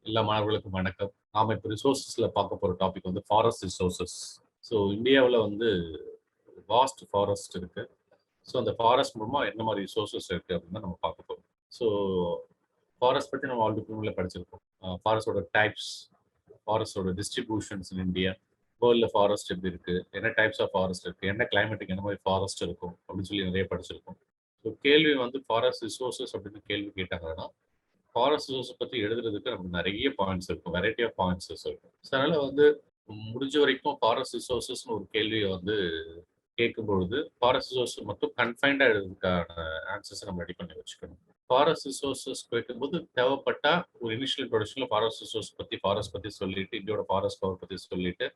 எல்லா மாணவர்களுக்கும் வணக்கம். நாம இப்போ ரிசோர்ஸஸ்ல பார்க்க போற டாபிக் வந்து ஃபாரஸ்ட் ரிசோர்சஸ். ஸோ இந்தியாவில் வந்து வாஸ்ட் ஃபாரஸ்ட் இருக்கு. ஸோ அந்த ஃபாரஸ்ட் மூலமா என்ன மாதிரி ரிசோர்சஸ் இருக்கு அப்படின்னு நம்ம பார்க்க போறோம். ஸோ ஃபாரஸ்ட் பற்றி நம்ம ஆல்ரெடி படிச்சிருக்கோம். ஃபாரஸ்டோட டைப்ஸ், ஃபாரஸ்டோட டிஸ்ட்ரிபியூஷன்ஸ் இன் இந்தியா, வேர்ல்டில் ஃபாரஸ்ட் எப்படி இருக்கு, என்ன டைப்ஸ் ஆஃப் ஃபாரஸ்ட் இருக்கு, என்ன கிளைமேட்டுக்கு என்ன மாதிரி ஃபாரஸ்ட் இருக்கும் அப்படின்னு சொல்லி நிறைய படிச்சிருக்கோம். ஸோ கேள்வி வந்து ஃபாரஸ்ட் ரிசோர்சஸ் அப்படின்னு கேள்வி கேட்டாங்கன்னா ஃபாரஸ்ட் ரிசோர்ஸ் பற்றி எழுதுறதுக்கு நமக்கு நிறைய பாயிண்ட்ஸ் இருக்கும், வெரைட்டி ஆஃப் பாயிண்ட்ஸ் இருக்கும். ஸோ அதனால வந்து முடிஞ்ச வரைக்கும் ஃபாரஸ்ட் ரிசோர்சஸ்னு ஒரு கேள்வியை வந்து கேட்கும்பொழுது ஃபாரஸ்ட் ரிசோர்ஸ் மட்டும் கன்ஃபைண்டா எழுதுறதுக்கான ஆன்சர்ஸை நம்ம ரெடி பண்ணி வச்சுக்கணும். ஃபாரஸ்ட் ரிசோர்சஸ் கேட்கும்போது தேவைப்பட்டா ஒரு இனிஷியல் இன்ட்ரோடக்ஷன்ல ஃபாரஸ்ட் ரிசோர்ஸ் பத்தி ஃபாரஸ்ட் பத்தி சொல்லிட்டு இந்தியோட ஃபாரஸ்ட் கவர் பத்தி சொல்லிட்டு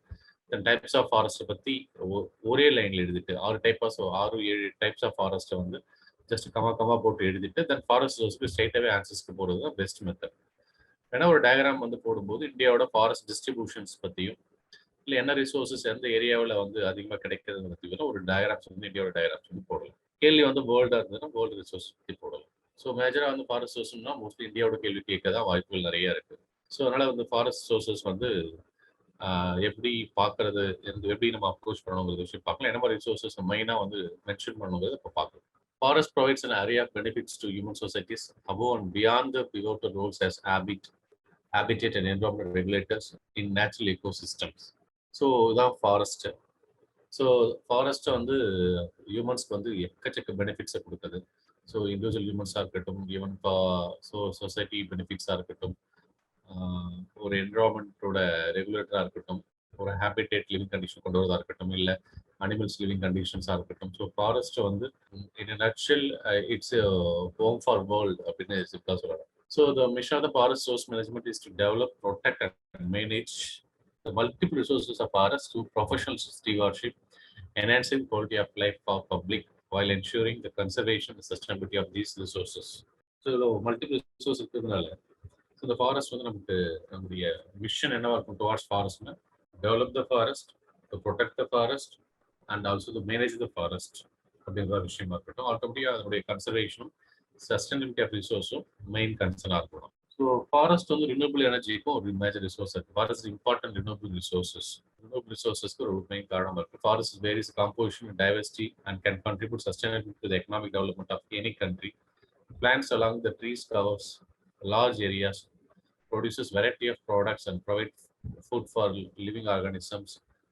டைப்ஸ் ஆஃப் ஃபாரஸ்ட் பத்தி ஒரே லைன்ல எழுதிட்டு 6-7 டைப்ஸ் ஆஃப் ஃபாரஸ்ட்டை வந்து ஜஸ்ட் கமா போட்டு எழுதிட்டு தென் ஃபாரஸ்ட் ரிசோர்ஸ்க்கு ஸ்ட்ரைட்டாகவே ஆன்சர்ஸ்க்கு போடுறது தான் பெஸ்ட் மெத்தட். ஏன்னா ஒரு டயக்ராம் வந்து போடும்போது இந்தியாவோட ஃபாரஸ்ட் டிஸ்ட்ரிபியூஷன்ஸ் பற்றியும் இல்லை என்ன ரிசோர்ஸஸ் எந்த ஏரியாவில் வந்து அதிகமாக கிடைக்கிறது பற்றியும் ஒரு டயக்ராம்ஸ் வந்து இந்தியாவோட டயக்ராம்ஸ் வந்து போடலாம். கேள்வி வந்து வேர்ல்டாக இருந்ததுன்னா வேர்ல்டு ரிசோர்ஸ் பற்றி போடலாம். ஸோ மேஜராக வந்து ஃபாரஸ்ட் ரிசோர்ஸ்னா மோஸ்ட்லி இந்தியாவோட கேள்வி கேட்க தான் வாய்ப்புகள் நிறைய இருக்கு. ஸோ அதனால வந்து ஃபாரஸ்ட் ரிசோர்ஸஸ் வந்து எப்படி பார்க்கறது, எப்படி நம்ம அப்ரோச் பண்ணணுங்கிற விஷயம் பார்க்கலாம். என்ன மாதிரி ரிசோர்ஸஸ் மெயினாக வந்து மென்ஷன் பண்ணணுங்கிறது இப்போ பார்க்கலாம். Forest provides an array of benefits to human societies above and beyond the pivotal roles as habitat and environmental regulators in natural ecosystems. So இதுதான் ஃபாரஸ்ட். ஸோ ஃபாரஸ்ட் வந்து ஹியூமன்ஸ்க்கு வந்து எக்கச்சக்க பெனிஃபிட்ஸை கொடுக்குது. ஸோ இண்டிவிஜுவல் ஹியூமன்ஸாக இருக்கட்டும், ஈவன் சொசைட்டி பெனிஃபிட்ஸாக இருக்கட்டும், ஒரு என்விரான்மெண்ட்டோட ரெகுலேட்டராக இருக்கட்டும், ஒரு ஹேபிடேட் லிவிங் கண்டிஷன் கொண்டு வரதா இருக்கட்டும், இல்லை அனிமல்ஸ் லிவிங் கண்டிஷன்ஸாக இருக்கட்டும். ஸோ ஃபாரஸ்ட் வந்து in nutshell it's home for world அப்படின்னு சிம்பிளாக சொல்லலாம். So the mission of the forest resource management is to develop, protect and manage the multiple resources of forest through professional stewardship, enhancing quality of life for public while ensuring the conservation and sustainability of these resources. So இதில் multiple resource இருக்கிறதுனால so இந்த forest வந்து நமக்கு நம்முடைய mission என்னவா இருக்கும் towards ஃபாரஸ்ட்னா develop the forest, to protect the forest and also to manage the forest அப்படின்ற விஷயமா இருக்கட்டும். ஆட்டோமேட்டிக்காக அதனுடைய கன்சர்வேஷனும் சஸ்டைனபிலிட்டி ஆஃப் ரிசோர்ஸும் மெயின் கன்சர்னாக இருக்கணும். ஸோ ஃபாரஸ்ட் வந்து ரினியூபிள் எனர்ஜிக்கும் ஒரு மேஜர் ரிசோர்ஸ் இருக்குது. Forest important renewable resources. Renewable ரிசோர்ஸஸ்க்கு ஒரு மெயின் காரணமாக இருக்குது. Forest various composition and diversity and can contribute sustainability to the economic development of any country. Plants along the trees covers large areas, produces variety of products and provide food for living organisms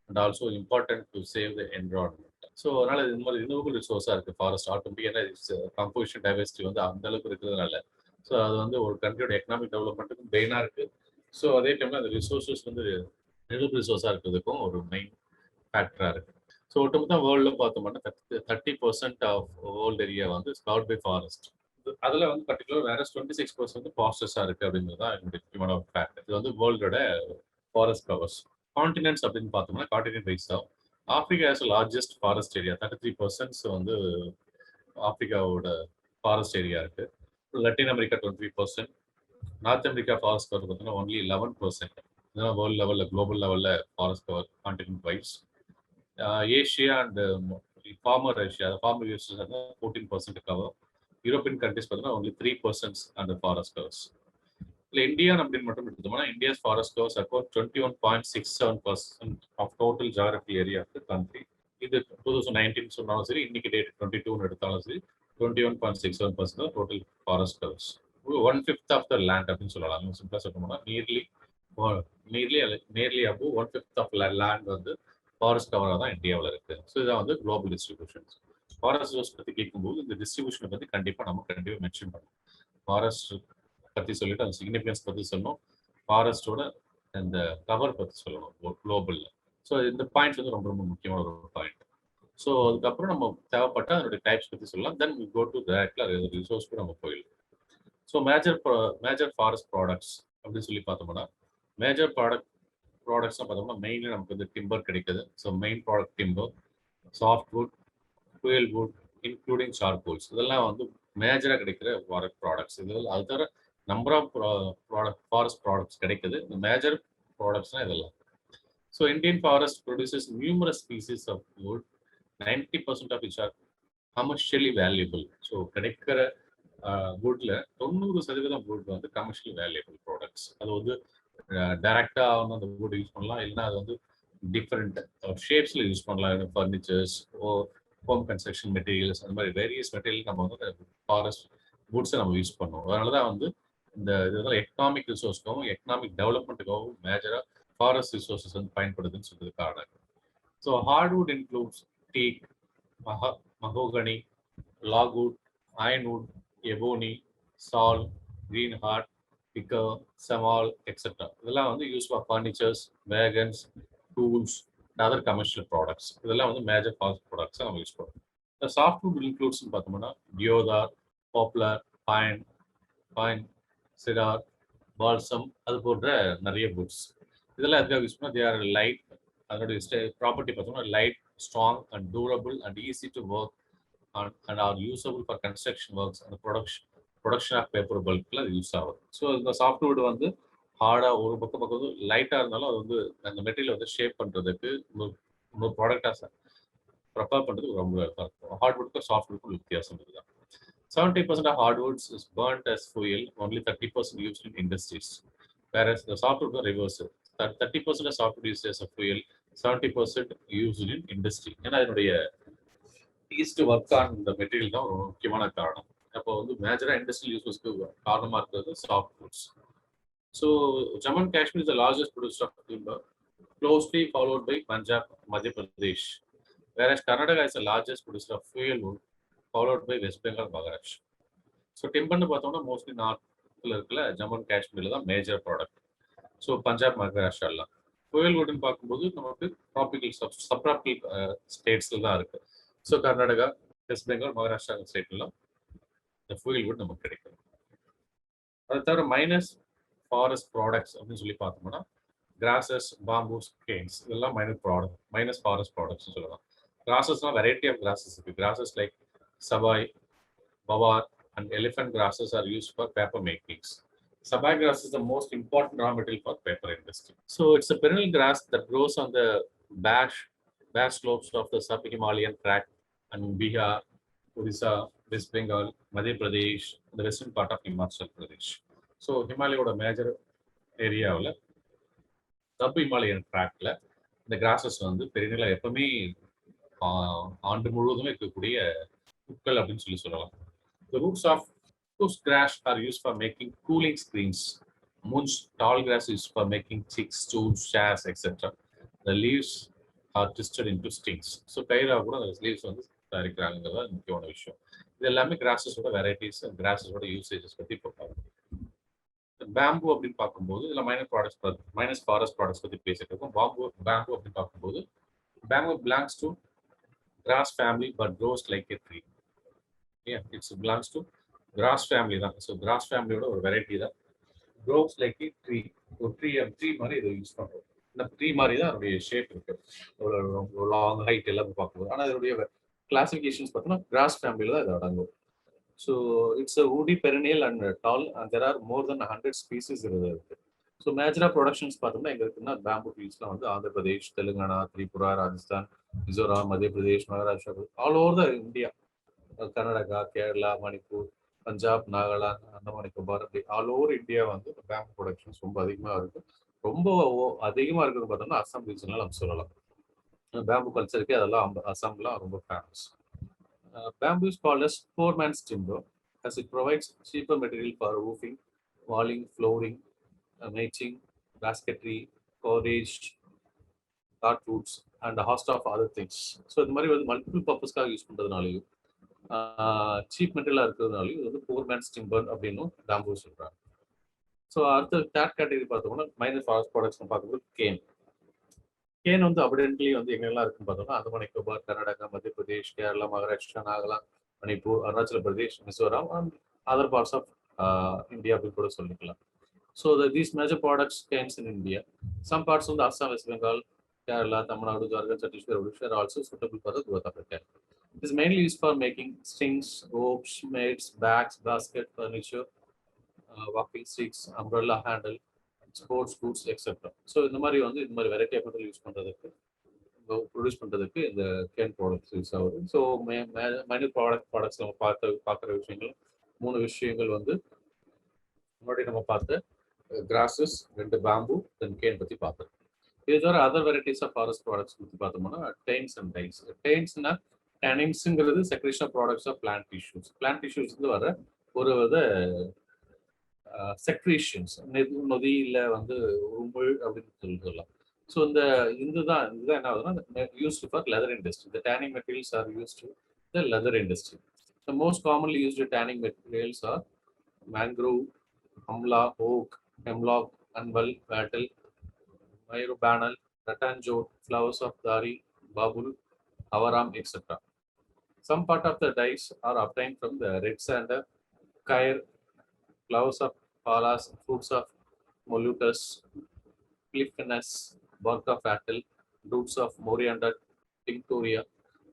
and also important to save the environment. So அதனால இந்த மாதிரி renewable ரிசோர்ஸாக இருக்குது forest. ஆட்டோமேட்டிக்காக composition diversity வந்து அந்த அளவுக்கு இருக்கிறதுனால so அது வந்து ஒரு கண்ட்ரியோட எக்கனாமிக் டெவலப்மெண்ட்டுக்கும் மெயினாக இருக்குது. ஸோ அதே டைமில் அந்த ரிசோர்ஸஸ் வந்து ரினியூவபிள் ரிசோர்ஸாக இருக்கிறதுக்கும் ஒரு மெயின் ஃபேக்டராக இருக்குது. ஸோ ஒட்டுமொத்தம் வேர்ல்டில் பார்த்தோம்னா 30% ஆஃப் வேர்ல்டு ஏரியா வந்து கவர்ட் பை ஃபாரஸ்ட். அதில் வந்து பர்டிகுலர் வேற 26% வந்து ஃபாரஸ்டஸாக இருக்குது அப்படிங்கிறது தான் என்னுடைய முக்கியமான ஃபேக்ட். இது வந்து வேர்ல்டோட ஃபாரஸ்ட் கவர்ஸ். காண்டினென்ட்ஸ் அப்படின்னு பார்த்தோம்னா காண்டினென்ட் வைஸாக Africa has largest forest area. 33% வந்து ஆப்பிரிக்காவோட ஃபாரஸ்ட் ஏரியா இருக்கு. Latin America 23%, north America forest cover பார்த்தோம்னா ஒன்லி 11%. இதெல்லாம் வேர்ல்டு லெவலில் குளோபல் லெவலில் forest cover continent wise. Asia and former Asia, former US 14% cover. European countries பார்த்தீங்கன்னா ஒன்லி 3% அந்த ஃபாரஸ்ட் கவர்ஸ். இல்லை இந்தியா அப்படின்னு மட்டும் எடுத்தோம்னா India's forest covers account 21.67% of total geography area of the country. இது 2019 சொன்னாலும் சரி, இன்னைக்கு டேட் 22 எடுத்தாலும் சரி 21.67% total forest covers. 1/5 of the land அப்படின்னு சொல்லலாம். சிம்பிளாக சொல்லணும்னா நியர்லி அபோவ் 1/5 ஆஃப் லேண்ட் வந்து ஃபாரஸ்ட் கவராக தான் இந்தியாவில் இருக்கு. ஸோ இதான் வந்து குளோபல் டிஸ்ட்ரிபியூஷன்ஸ். ஃபாரஸ்ட் ரிசோர்ஸ் பற்றி கேட்கும்போது இந்த டிஸ்ட்ரிபியூஷனை பற்றி கண்டிப்பாக மென்ஷன் பண்ணணும். ஃபாரஸ்ட் பற்றி சொல்லிட்டு அந்த சிக்னிஃபிகன்ஸ் பற்றி சொல்லணும், ஃபாரஸ்டோட அந்த கவர் பற்றி சொல்லணும் குளோபலில். ஸோ இந்த பாயிண்ட்ஸ் வந்து ரொம்ப ரொம்ப முக்கியமான ஒரு பாயிண்ட். ஸோ அதுக்கப்புறம் நம்ம தேவைப்பட்ட அதனுடைய டைப்ஸ் பற்றி சொல்லலாம். தென் வி கோ டு டைரக்ட்லாக ரிசோர்ஸ்க்கு நம்ம போயிடலாம். ஸோ மேஜர் ஃபாரஸ்ட் ப்ராடக்ட்ஸ் அப்படின்னு சொல்லி பார்த்தோம்னா மேஜர் ப்ராடக்ட்ஸ்லாம் பார்த்தோம்னா மெயினாக நமக்கு வந்து டிம்பர் கிடைக்குது. So main product timber, soft would, fuel wood, including charcoals. இதெல்லாம் வந்து மேஜராக கிடைக்கிற ஃபாரஸ்ட் ப்ராடக்ட்ஸ். இதில் அது தவிர நம்பர் ஆஃப் ஃபாரஸ்ட் ப்ராடக்ட்ஸ் கிடைக்குது. இந்த மேஜர் ப்ராடக்ட்ஸ்னால் இதெல்லாம். So Indian forest produces numerous species of wood, 90% of which are commercially valuable. So கிடைக்கிற வுட்ல 90% வுட் வந்து கமர்ஷியல் வேல்யூபிள் ப்ராடக்ட்ஸ். அது வந்து டைரக்டா வந்து அந்த வுட் யூஸ் பண்ணலாம். இல்லைன்னா அது வந்து டிஃப்ரெண்ட் ஷேப்ஸ்ல யூஸ் பண்ணலாம். ஃபர்னிச்சர்ஸ், ஹோம் கன்ஸ்ட்ரக்ஷன் மெட்டீரியல்ஸ், அந்த மாதிரி வேரியஸ் மெட்டீரியல் நம்ம வந்து ஃபாரஸ்ட் வுட்ஸை நம்ம யூஸ் பண்ணுவோம். அதனால தான் வந்து இந்த இதெல்லாம் எக்கனாமிக் ரிசோர்ஸ்க்காகவும் எக்கனாமிக் டெவலப்மெண்ட்டுக்காகவும் மேஜராக ஃபாரஸ்ட் ரிசோர்ஸஸ் வந்து பயன்படுதுன்னு சொல்றது காரணம். So hardwood includes teak, mahogany, logwood, ironwood, ebony, sal, green heart, picker, samal, etc. இதெல்லாம் வந்து use for furnitures, wagons, tools and other commercial products. இதெல்லாம் வந்து மேஜர் ஃபாஸ்ட் ப்ராடக்ட்ஸை நம்ம யூஸ் பண்ணுறோம். இந்த சாஃப்ட்வுட் இன்க்ளூட்ஸ்னு பார்த்தோம்னா deodar, poplar, pine, pine, cedar, balsam, அது போன்ற நிறைய வுட்ஸ். இதெல்லாம் எதுக்காக யூஸ் பண்ணால் தே ஆர் லைட். அதனுடைய ப்ராப்பர்ட்டி பார்த்தோம்னா light, strong and durable and easy to work and are usable for construction works and production of paper bulkல அது யூஸ் ஆகும். ஸோ இந்த சாஃப்ட்வுட் வந்து ஹார்டாக ஒரு பக்கம் வந்து லைட்டாக இருந்தாலும் அது வந்து அந்த மெட்டீரியல் வந்து ஷேப் பண்ணுறதுக்கு இன்னொரு ப்ராடக்டாக ப்ரிப்பேர் பண்ணுறதுக்கு ரொம்ப இதாக இருக்கும். ஹார்ட்வுட்க்கும் சாஃப்ட்வுட்க்கும் வித்தியாசம் இதுதான். 70% of hardwoods is burnt as fuel, only 30% used in industries. Whereas the softwood is reverse. 30% of softwood used as a fuel, 70% used in industry. ஏன்னா அதனுடைய ஈஸ்ட் ஒர்க் ஆன் இந்த மெட்டீரியல் தான் ஒரு முக்கியமான காரணம். அப்போ வந்து மேஜரா இண்டஸ்ட்ரியல் யூசஸ்க்கு காரணமா இருக்கிறது soft woods. So Jammu and Kashmir is the largest producer of timber, closely followed by Punjab, Madhya Pradesh. Whereas Karnataka is the largest producer of fuel wood, followed by West Bengal, Maharashtra. So டிம்பர்னு பார்த்தோம்னா மோஸ்ட்லி நார்த்தில் இருக்கல ஜம்மு அண்ட் காஷ்மீரில் தான் மேஜர் ப்ராடக்ட். ஸோ பஞ்சாப், மகாராஷ்டிராலாம். ஃபியூயல் வுட்னு பார்க்கும்போது நமக்கு ட்ராபிக்கல் சப்ட்ராபிக்கல் ஸ்டேட்ஸில் தான் இருக்கு. ஸோ கர்நாடகா, வெஸ்ட் பெங்கால், மகாராஷ்டிரா ஸ்டேட்லாம் இந்த ஃபியூயல் வுட் நமக்கு கிடைக்கும். அதை தவிர மைனஸ் ஃபாரஸ்ட் ப்ராடக்ட்ஸ் அப்படின்னு சொல்லி பார்த்தோம்னா கிராசஸ், பாம்பூஸ், கேன்ஸ் இதெல்லாம் மைனஸ் ஃபாரஸ்ட் ப்ராடக்ட்ஸ் சொல்லலாம். கிராசஸ்லாம் வெரைட்டி ஆஃப் கிராசஸ் இருக்கு. Grasses like sabai, bhabar and elephant grasses are used for paper makings. Sabai grass is the most important raw material for paper industry. So it's a perennial grass that grows on the vast slopes of the sub-Himalayan tract and Bihar, Odisha, West Bengal, Madhya Pradesh, the western part of Himachal Pradesh. So Himalaya major ஏரியாவில் sub Himalayan ட்ராக்ல இந்த crosses வந்து பெருநில எப்பவுமே ஆண்டு முழுவதுமே இருக்கக்கூடிய புட்கள் அப்படின்னு சொல்லலாம். The roots of spruce grass are used for making cooling screens. Munch tall grass is for making chicks, stools, chairs, etc. The leaves are twisted into strings. So கையில கூட அந்த லீவ்ஸ் வந்து தயாரிக்கிறாங்கிறதா முக்கியமான விஷயம். இது எல்லாமே கிராஸஸோட வெரைட்டிஸ், கிராஸஸோட யூசேஜஸ் பத்தி இப்போ பார்க்கலாம். பேம்பு அப்படின்னு பார்க்கும்போது இதில் மைனஸ் ஃபாரஸ்ட் ப்ராடக்ட்ஸ் பற்றி பேசிட்டு இருக்கோம். பேம்பு அப்படின்னு பார்க்கும்போது bamboo belongs to grass family but grows like a tree. It's belongs to grass family தான். ஸோ கிராஸ் ஃபேமிலியோட ஒரு வெரைட்டி தான். Grows like a tree. ஒரு ட்ரீ மாதிரி இதை யூஸ் பண்ணுறோம். இந்த ட்ரீ மாதிரி தான் அதனுடைய ஷேப் இருக்கு. ஒரு லாங் ஹைட் எல்லாமே பார்க்கும்போது. ஆனால் அதனுடைய கிளாசிஃபிகேஷன்ஸ் பார்த்தோம்னா கிராஸ் ஃபேமிலியில் தான் இது அடங்கும். So it's a woody perennial and tall, and there are more than 100 species இருக்கு. So major productions பார்த்தோம்னா எங்க இருக்குன்னா பேம்பு ட்ரீஸ்லாம் வந்து ஆந்திர பிரதேஷ், தெலுங்கானா, திரிபுரா, ராஜஸ்தான், மிசோரம், மத்திய Pradesh, Maharashtra, all over the India, Karnataka, Kerala, Manipur, Punjab, Nagaland, Andaman Nicobar, all over India வந்து பேம்பு ப்ரொடக்ஷன்ஸ் ரொம்ப அதிகமாக இருக்கு. ரொம்ப அதிகமாக இருக்கிறது பார்த்தோம்னா அஸ்ஸாம் ரீஜன்ல நம்ம சொல்லலாம். பேம்பு கல்ச்சருக்கு அதெல்லாம் அஸ்ஸாம்லாம் ரொம்ப famous. Bamboo is called as poor man's timber as it provides cheaper material for roofing, walling, flooring, mating, basketry, cordage, cardwoods, and a host of other things. So இந்த மாதிரி வந்து மல்டிபிள் பர்பஸ்க்காக யூஸ் பண்ணுறதுனாலையும் சீப் மெட்டீரியலாக இருக்கிறதுனாலையும் இது வந்து போர் mens timber அப்படின்னு bamboo சொல்கிறாங்க. ஸோ அடுத்த தேர்ட் கேட்டகரி பார்த்தோம்னா மைனர் ஃபாரஸ்ட் ப்ராடக்ட்ஸ் பார்க்கும்போது கேன் வந்து அபிடென்ட்லி வந்து எங்கெல்லாம் இருக்குன்னு பார்த்தோம்னா Andaman Nicobar, Karnataka, Madhya Pradesh, Kerala, Maharashtra, Nagaland, Manipur, Arunachal Pradesh, Mizoram and other parts of India அப்படின்னு கூட சொல்லிக்கலாம். So these major products cans in India. Some parts வந்து Assam, West Bengal, Kerala, Tamil Nadu, Jharkhand, Chhattisgarh, Odisha are also suitable for the growth of the cane. It is mainly used for making strings, ropes, mats, bags, basket, furniture, walking sticks, umbrella handle, sports goods etcetera. So இந்த மாதிரி variety of material use பண்ணுறதுக்கு produce பண்ணுறதுக்கு இந்த can products use ஆகுது. So minor products நம்ம பார்க்குற விஷயங்கள் 3 விஷயங்கள் வந்து முன்னாடி நம்ம பார்த்த கிராஸஸ், 2 பேம்பு, தென் கேன் பத்தி பார்த்தோம். இது தவிர other varieties of forest products பத்தி பார்த்தோம்னா டெயின்ஸ் அண்ட் டைஸ். டெயின்ஸ்னா டேனிங்ஸ்ங்கிறது secretion of products of plant tissues. Plant tissues வந்து வர ஒரு வித செக்ரேஷன்ஸ், நொதி இல்லை வந்து உமிழ் அப்படின்னு சொல்லலாம். ஸோ இதுதான் என்ன ஆகுதுன்னா யூஸ்டு ஃபார் லெதர் இண்டஸ்ட்ரி. இந்த tanning materials are used the leather industry. The most commonly used tanning materials are mangrove, amla, oak, hemlock, anvil, wattle, myrobanal, rattan-jute, flowers of dari, babul, avaram, etc. Some part of the dyes are obtained from the red sander, kyre, flowers of palas, fruits of molutus, cliffinus, bark of wattle, roots of moriander, tinctoria.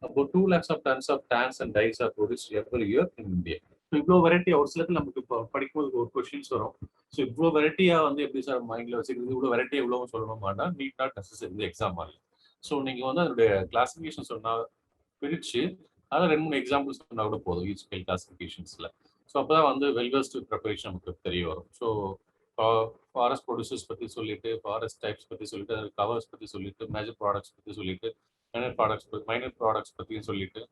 About 2 lakhs of tons of tans and dyes are produced every year in India. இவ்வளோ variety ஒரு சிலத்தில் நமக்கு இப்போ படிக்கும்போது ஒரு questions வரும். So இவ்வளோ வெரைட்டியாக வந்து எப்படி சார் மைண்டில் வச்சுக்கிறது, இவ்வளோ வெரைட்டியாக இவ்வளோ சொல்லணுமானா நீட் நாட் நெசசரி இந்த எக்ஸாம் மாதிரி. ஸோ நீங்கள் வந்து அதனுடைய கிளாசிஃபிகேஷன் சொன்னால் பிரித்து அதில் 2-3 எக்ஸாம்பிள்ஸ் சொன்னால் கூட போதும் ஈச் ஸ்கேல் கிளாசிஃபிகேஷன்ஸில். ஸோ அப்போ தான் வந்து வெல்வெஸ்ட் ப்ரிப்பரேஷன் நமக்கு தெரிய வரும். ஸோ ஃபாரஸ்ட் ப்ரொடியூசர்ஸ் பற்றி சொல்லிட்டு, ஃபாரஸ்ட் டைப்ஸ் பற்றி சொல்லிட்டு, கவர்ஸ் பற்றி சொல்லிட்டு, மேஜர் ப்ராடக்ட்ஸ் பற்றி சொல்லிட்டு, மைனர் ப்ராடக்ட்ஸ் பற்றியும் சொல்லிட்டு,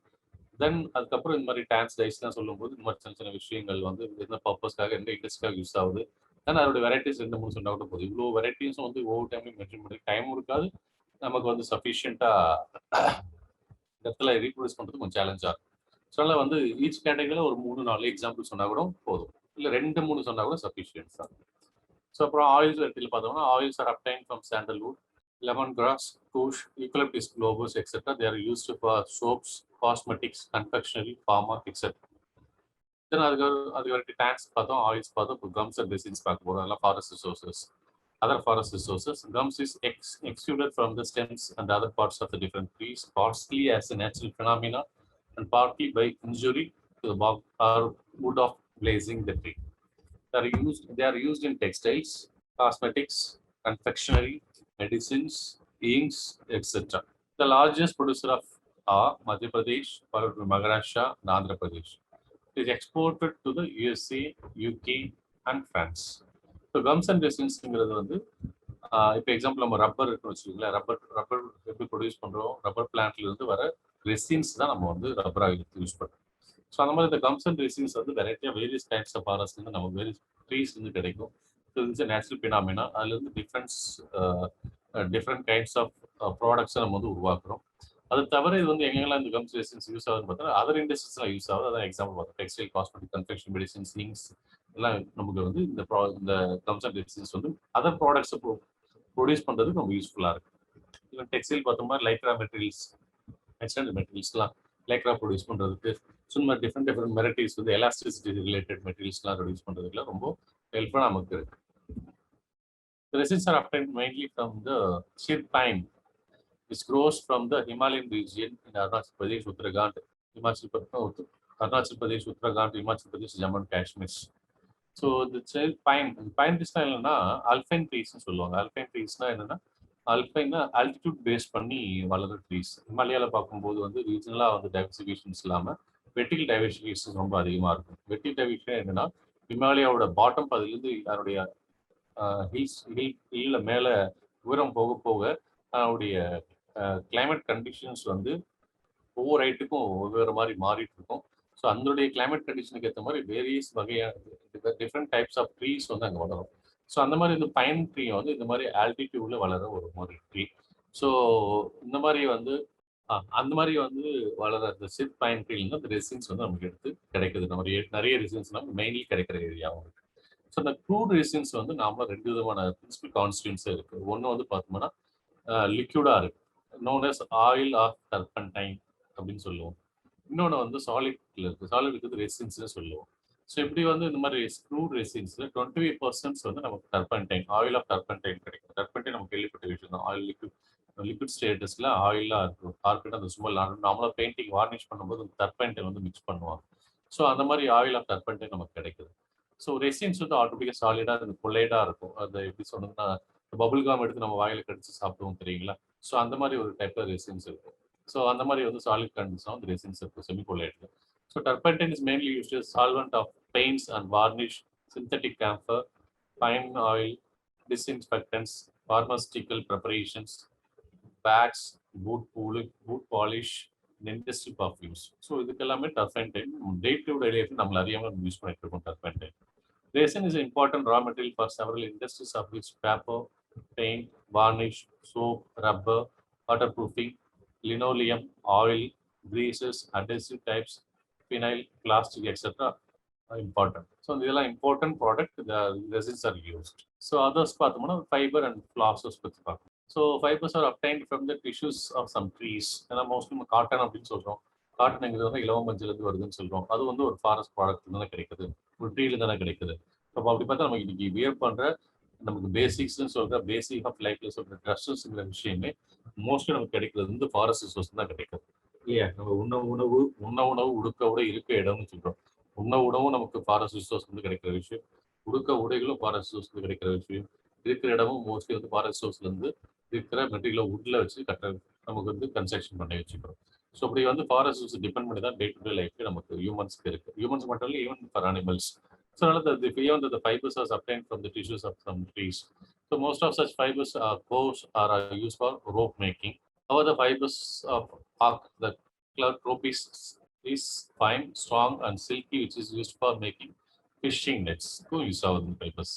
தென் அதுக்கப்புறம் இந்த மாதிரி டான்ஸ் டைஸ்லாம் சொல்லும்போது இந்த மாதிரி சின்ன சின்ன விஷயங்கள் வந்து எந்த பர்பஸ்க்காக எந்த இண்டஸ்ட்ரிக்காக யூஸ் ஆகுது, தென் அதோட வெரைட்டிஸ் 2-3 சொன்னா கூட போதும். இவ்வளோ வெரைட்டிஸும் வந்து ஒவ்வொரு டைம்லையும் மென்ஷன் பண்ணி டைமும் இருக்காது, நமக்கு வந்து சஃபிஷியண்ட்டாக இடத்துல ரீப்ரொடியூஸ் பண்ணுறது கொஞ்சம் சேலஞ்சாக இருக்கும். ஸோ அதனால் வந்து ஈச் கேட்டகரியில் ஒரு 3-4 எக்ஸாம்பிள் சொன்னால் கூட போதும், இல்லை 2-3 சொன்னால் கூட சஃபிஷியன்ஸ் தான். ஸோ அப்புறம் ஆயில்ஸ் வெரைட்டியில் பார்த்தோம்னா oils are obtained from sandalwood, lemongrass, kush, eucalyptus globus, etc. They are used for soaps, cosmetics, confectionery, pharma, etc. Then அதுக்கு tanks பார்த்தோம், oils பார்த்தோம், gums and resins பார்க்க போறோம். அதெல்லாம் forest resources. Other forest resources, gums is exuded from the stems and other parts of the different trees, partly as a natural phenomena and partly by injury to the bark or wood of blazing the tree. They are used in textiles, cosmetics, confectionery, medicines, inks, etc. The largest producer of are Madhya Pradesh, followed by Maharashtra and Andhra Pradesh. It is exported to the USA, UK, and France. So gums and resins வந்து இப்போ example நம்ம rubber இருக்குன்னு வச்சுக்கோங்களேன். Rubber எப்படி produce பண்ணுறோம், rubber பிளான்ட்ல இருந்து வர resins தான் நம்ம வந்து ரப்பராக யூஸ் பண்ணுறோம். ஸோ அந்த மாதிரி இந்த கம்ஸ் அண்ட் ரெசின்ஸ் வந்து வெரைட்டியாக வேரியஸ் டைப்ஸ் ஆஃப் ஃபாரஸ்ட் வந்து நமக்கு வேரியஸ் ட்ரீஸ் வந்து கிடைக்கும். So it's natural phenomena. அதுலேருந்து டிஃப்ரெண்ட் கைண்ட்ஸ் ஆஃப் ப்ராடக்ட்ஸை நம்ம வந்து உருவாக்குறோம். அது தவிர இது வந்து எங்கெல்லாம் இந்த கம்ஸ் ரெசின்ஸ் யூஸ் ஆகுதுன்னு பார்த்தா அதர் இண்டஸ்ட்ரீஸ்லாம் யூஸ் ஆகுது. அதான் எக்ஸாம்பிள் பார்த்தோம், textile, cosmetic, confection, medicines, inks எல்லாம் நமக்கு வந்து இந்த கம்ஸ் அண்ட் ரெசின்ஸ் வந்து அதர் ப்ராடக்ட்ஸை ப்ரொடியூஸ் பண்ணுறதுக்கு ரொம்ப யூஸ்ஃபுல்லாக இருக்கு. இல்லை டெக்ஸ்டைல் பார்த்தோம்னா லைக்ரா மெட்டீரியல்ஸ், எக்ஸ்டெண்டட் மெட்டீரியல்ஸ்லாம் லைக்ரா ப்ரொடியூஸ் பண்ணுறதுக்கு, ஸோ இந்த மாதிரி டிஃப்ரெண்ட் வெரைட்டிஸ் வந்து எலாஸ்டிசிட்டி ரிலேட்டட் மெட்டீரியல்ஸ்லாம் ப்ரொடியூஸ் பண்ணுறதுக்குலாம் ரொம்ப ஹெல்ப்ஃபுல்லாக நமக்கு இருக்கு. The resins are obtained mainly from the sheer pine, which grows from the Himalayan region in Arunachal Pradesh, Uttarakhand, Himachal Pradesh, Jammu and Kashmir. So இந்த பைன் ட்ரீஸ்னா என்னன்னா அல்பைன் ட்ரீஸ்ன்னு சொல்லுவாங்க. அல்பைன் ட்ரீஸ்னா என்னன்னா அல்பைன்னா ஆல்டிடியூட் பேஸ் பண்ணி வளர்ற ட்ரீஸ். ஹிமாலயாவில் பார்க்கும்போது வந்து ரீஜனலாக வந்து டைவர்சிஃபிகேஷன்ஸ் இல்லாமல் வெர்டிகல் டைவர்சிஃபிகேஷன்ஸ் ரொம்ப அதிகமாக இருக்கும். வெர்டிகல் டைவர்சிஃபிகேஷன் என்னன்னா ஹிமாலயாவோட பாட்டம் பகுதியிலேருந்து அதனுடைய ஹில்ல மேலே உயரம் போக போக அதனுடைய கிளைமேட் கண்டிஷன்ஸ் வந்து ஒவ்வொரு ஹைட்டுக்கும் ஒவ்வொரு மாதிரி மாறிட்டு இருக்கும். ஸோ அதனுடைய கிளைமேட் கண்டிஷனுக்கு ஏற்ற மாதிரி வேரியஸ் வகையான டிஃப்ரெண்ட் டைப்ஸ் ஆஃப் ட்ரீஸ் வந்து அங்கே வளரும். ஸோ அந்த மாதிரி இந்த பைன் ட்ரீ வந்து இந்த மாதிரி ஆல்டிடியூட்ல வளர ஒரு மாதிரி ட்ரீ. ஸோ இந்த மாதிரி வந்து அந்த மாதிரி வந்து வளர அந்த சிட் பைன் ட்ரீல அந்த ரெசின்ஸ் வந்து நமக்கு எடுத்து கிடைக்குது. நம்ம நிறைய ரெசின்ஸ் நம்ம மெயின்லி கிடைக்கிற ஏரியாவும் இருக்கு. ஸோ அந்த க்ரூட் ரெசின்ஸ் வந்து நாம 2 விதமான பிரின்சிபல் கான்ஸ்டியூன்ஸே இருக்கு. ஒன்று வந்து பார்த்தோம்னா லிக்யூடா இருக்கு, known as oil of turpentine அப்படின்னு சொல்லுவோம். இன்னொன்று வந்து சாலிட்ல இருக்கு, சாலிட் இருக்கிறது ரெசின்ஸ்னு சொல்லுவோம். ஸோ இப்படி வந்து இந்த மாதிரி க்ரூட் ரெசின்ஸ்ல 25% வந்து நமக்கு டர்பன்டைன், ஆயில் ஆஃப் டர்பன்டைன் கிடைக்கும். டர்பன்டைன் நம்ம கேள்விப்பட்ட விஷயம் தான். ஆயில் லிக்விட் ஸ்டேட்டஸ்ல ஆயிலா இருக்கும். கார்பெட் அந்த சும்மா நார்மலா பெயிண்டிங் வார்னிஷ் பண்ணும்போது டர்பன்டைன் வந்து மிக்ஸ் பண்ணுவாங்க. ஸோ அந்த மாதிரி ஆயில் ஆஃப் டர்பன்டைன் நமக்கு கிடைக்குது. ஸோ ரெசின்ஸ் வந்து ஆட்டோமேட்டிக்காக சாலிடாக கொள்ளைடா இருக்கும். அதை எப்படி சொன்னதுன்னா பபுள் காம் எடுத்து நம்ம வாயில கடிச்சு சாப்பிடுவோம் தெரியுங்களா. ஸோ அந்த மாதிரி ஒரு டைப்ல ரெசின்ஸ் இருக்கும். ஸோ அந்த மாதிரி வந்து சாலிட் கண்டிஷன் வந்து ரெசின்ஸ் இருக்கும் செமிகோலைட்ல. So turpentine is mainly used as solvent of paints and varnish, synthetic camphor, fine oil, disinfectants, pharmaceutical preparations, bags, boot polish, and industrial perfumes. So இதுக்கெல்லாமே turpentine day to day life நம்மள அறியாமல் use பண்ணிட்டு இருக்கோம் டர்பெண்டைன். Resin is an important raw material for several industries of which paper, paint, varnish, soap, rubber, waterproofing, linoleum, oil, greases, adhesive types, phenyl, plastic, etc. are important. So these are important product. The resins are used. So others பார்த்தோம்னா fiber and flosses பத்தி பார்க்கணும். So fibers are obtained from the tissues of some trees. ஏன்னா mostly நம்ம cotton அப்படின்னு சொல்றோம். காட்டனுங்கிறது வந்து இலவ மஞ்சள் வருதுன்னு சொல்றோம். அது வந்து ஒரு ஃபாரஸ்ட் ப்ராடக்ட் தானே கிடைக்குது, ஒரு ட்ரீல தானே கிடைக்குது. அப்போ அப்படி பார்த்தா நமக்கு இன்னைக்கு வியர் பண்ற நமக்கு பேசிக்ஸ்ன்னு சொல்ற பேசிக் ஆஃப் லைஃப்ல சொல்ற ட்ரெஸ்ஸஸ்ங்கிற விஷயமே மோஸ்ட்லி நமக்கு கிடைக்கிறது வந்து ஃபாரஸ்ட் ரிசோர்ஸ் தான் கிடைக்குது இல்லையா. நம்ம உண்ண உணவு உடுக்க உடை இருக்க இடம்னு சொல்றோம். உண்ண உணவும் நமக்கு ஃபாரஸ்ட் ரிசோர்ஸ் வந்து கிடைக்கிற விஷயம், உடுக்க உடைகளும் ஃபாரஸ்ட் ரிசோர்ஸ் வந்து கிடைக்கிற விஷயம், இருக்கிற இடமும் மோஸ்ட்லி வந்து ஃபாரஸ்ட் ரிசோர்ஸ்ல இருந்து இருக்கிற மெட்டீரியலை உட்ல வச்சு நமக்கு வந்து கன்ஸ்ட்ரக்ஷன் பண்ணி வச்சுக்கிறோம். ஸோ அப்படி வந்து ஃபாரஸ்ட் ரிசோர்ஸ் டிபெண்ட் பண்ணி தான் டே டு டே லைஃப்ல நமக்கு ஹியூமன்ஸ்க்கு இருக்கு. ஹியூமன்ஸ் மட்டும் இல்லை, even for animals. So the fibers are obtained from the tissues of some trees. So most of such fibers are coarse or are used for rope making. However, the fibers of the rope is fine, strong, and silky, which is used for making fishing nets. To use our fibers.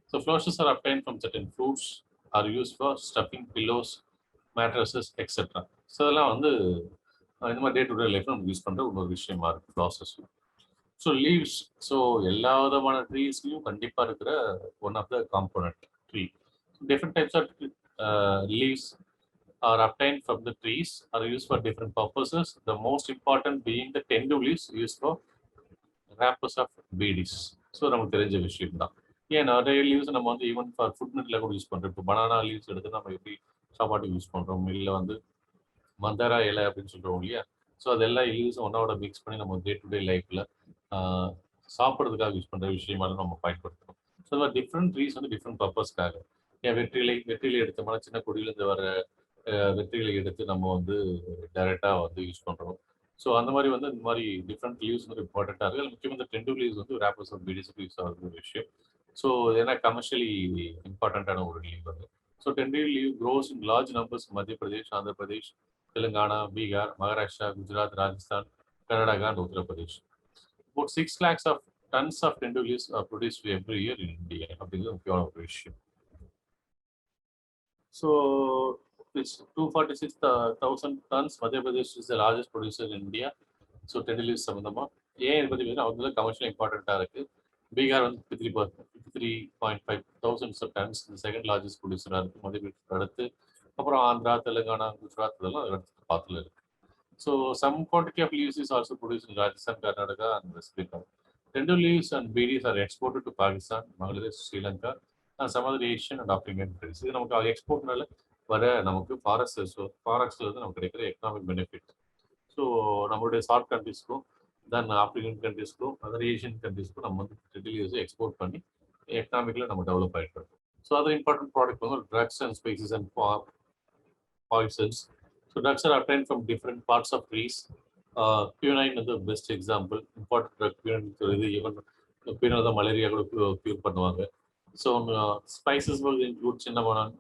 So flosses are obtained from certain fruits, are used for stuffing pillows, mattresses, etc. So இதெல்லாம் வந்து இந்த மாதிரி டே to டே லைஃப்ல நம்ம use பண்ற ஒரு விஷயமா இருக்கு ஃப்ளாசஸ். ஸோ லீவ்ஸ், ஸோ எல்லா விதமான ட்ரீஸ்லையும் கண்டிப்பாக இருக்கிற one of the component tree. Different types of leaves are obtained from the trees are use for different purposes. The most important being the tendu leaves use for wrappers of beedis. So நமக்கு தெரிஞ்ச விஷயம் தான். ஏன் நிறைய லீவ்ஸ் நம்ம வந்து even for food நெட்டில் கூட யூஸ் பண்ணுறோம். இப்போ பனானா லீவ்ஸ் எடுத்து நம்ம எப்படி சாப்பாட்டுக்கு யூஸ் பண்ணுறோம், இல்லை வந்து மந்தாரா இலை அப்படின்னு சொல்கிறோம் இல்லையா. ஸோ அதெல்லாம் லீவ்ஸ் ஒன்னோட மிக்ஸ் பண்ணி நம்ம டே டு டே லைஃப்பில் சாப்பிட்றதுக்காக யூஸ் பண்ணுற விஷயமாலும் நம்ம பயன்படுத்துகிறோம். ஸோ இந்த டிஃப்ரெண்ட் ட்ரீஸ் வந்து டிஃப்ரெண்ட் பர்பஸ்க்காக. ஏன் வெற்றிலை எடுத்தோம்னா சின்ன கொடியிலேருந்து வர வெற்றிலை எடுத்து நம்ம வந்து டைரெக்டாக வந்து யூஸ் பண்ணுறோம். ஸோ அந்த மாதிரி வந்து இந்த மாதிரி டிஃப்ரெண்ட் லீவ்ஸ் வந்து இம்பார்ட்டண்ட்டாக இருக்குது. அதில் முக்கியமாக இந்த டெண்டு லீவ்ஸ் வந்து ரேப்பர்ஸ் ஆஃப் பீடிஸுக்கு யூஸ் ஆகுது ஒரு விஷயம். ஸோ ஏன்னா கமர்ஷியலி இம்பார்ட்டண்ட்டான ஒரு லீவ் வந்து. So tendu leaf grows in large numbers Madhya Pradesh, Andhra Pradesh, Telangana, Bihar, Maharashtra, Gujarat, Rajasthan, Karnataka and Uttar Pradesh. About 6 lakhs of tons of tender leaves are produced every year in India. அப்படிங்கிறது முக்கியமான ஒரு விஷயம். So it's 246,000 tons. Madhya Pradesh is the largest producer in India. So tender leaves சம்பந்தமா ஏன் இதை பற்றி அவங்க commercial இம்பார்ட்டண்ட்டாக இருக்கு. பீகார் வந்து 53.5 thousands of tons second largest ப்ரொடியூசராக இருக்குது மத்திய பிரதேஷ் அடுத்து. அப்புறம் ஆந்திரா, தெலுங்கானா, குஜராத் இதெல்லாம் அடுத்த பாத்தில் இருக்கு. So some quantity of leaves is also produced in Rajasthan, Karnataka, and West Bengal. Tender leaves and beedies are exported to Pakistan, Bangladesh, Sri Lanka, and some other Asian and African countries. இது நமக்கு எக்ஸ்போர்ட்னால வர நமக்கு ஃபாரஸ்ட்ல வந்து நமக்கு கிடைக்கிற economic benefit. So நம்மளுடைய chart கண்ட்ரிஸ்க்கும் தென் African கண்ட்ரிஸ்க்கும் other Asian கண்ட்ரிஸ்க்கும் நம்ம வந்து டெண்டர் லீவ்ஸை எக்ஸ்போர்ட் பண்ணி எக்கனாமிக்கில் நம்ம டெவலப் ஆகிட்டு இருக்கோம். ஸோ அதர் இம்பார்ட்டன்ட் ப்ராடக்ட் வந்து drugs and spices and poisons. So drugs are obtained from different parts of trees. Quinine is the best example. Important drug quinine, even quinine the malaria cure பண்ணுவாங்க. So spices will include cinnamon,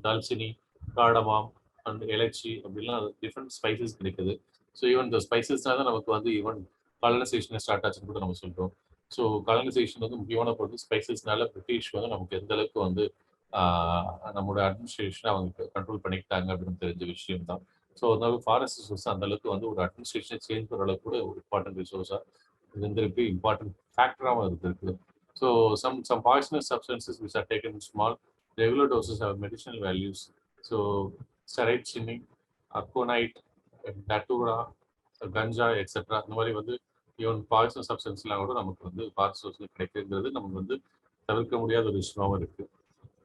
dalchini, cardamom, and elaichi. அப்படிலாம் different spices கிடைக்குது. So even the spicesனால தான் நமக்கு வந்து even colonization start ஆச்சுன்னு கூட நம்ம சொல்றோம். ஸோ காலனைசேஷன் வந்து முக்கியமான பொருள் ஸ்பைசஸ்னால பிரிட்டிஷ் வந்து நமக்கு எந்த அளவுக்கு வந்து நம்மளோட அட்மினிஸ்ட்ரேஷனை அவங்க கண்ட்ரோல் பண்ணிக்கிட்டாங்க அப்படின்னு தெரிஞ்ச விஷயம் தான். ஸோ அதனால ஃபாரஸ்ட் ரிசோர்ஸ் அந்த அளவுக்கு வந்து ஒரு அட்மினிஸ்ட்ரேஷனை சேஞ்ச் பண்ணுற அளவுக்கு கூட ஒரு இம்பார்ட்டன்ட் ரிசோர்ஸாக இருந்திருக்கு, இம்பார்ட்டன்ட் ஃபேக்டராகவும் இருந்திருக்கு. So some poisonous substances which are taken in small regular doses have medicinal values. So strychnine, aconite, datura, ganja etcetera இந்த மாதிரி வந்து ஈவன் பாய்சன் சப்ஸ்டன்ஸ்லாம் கூட நமக்கு வந்து ஃபாரஸ்ட் ரிசோர்ஸில் கிடைக்கிறது நமக்கு வந்து தவிர்க்க முடியாத ஒரு விஷயமாகவும் இருக்குது.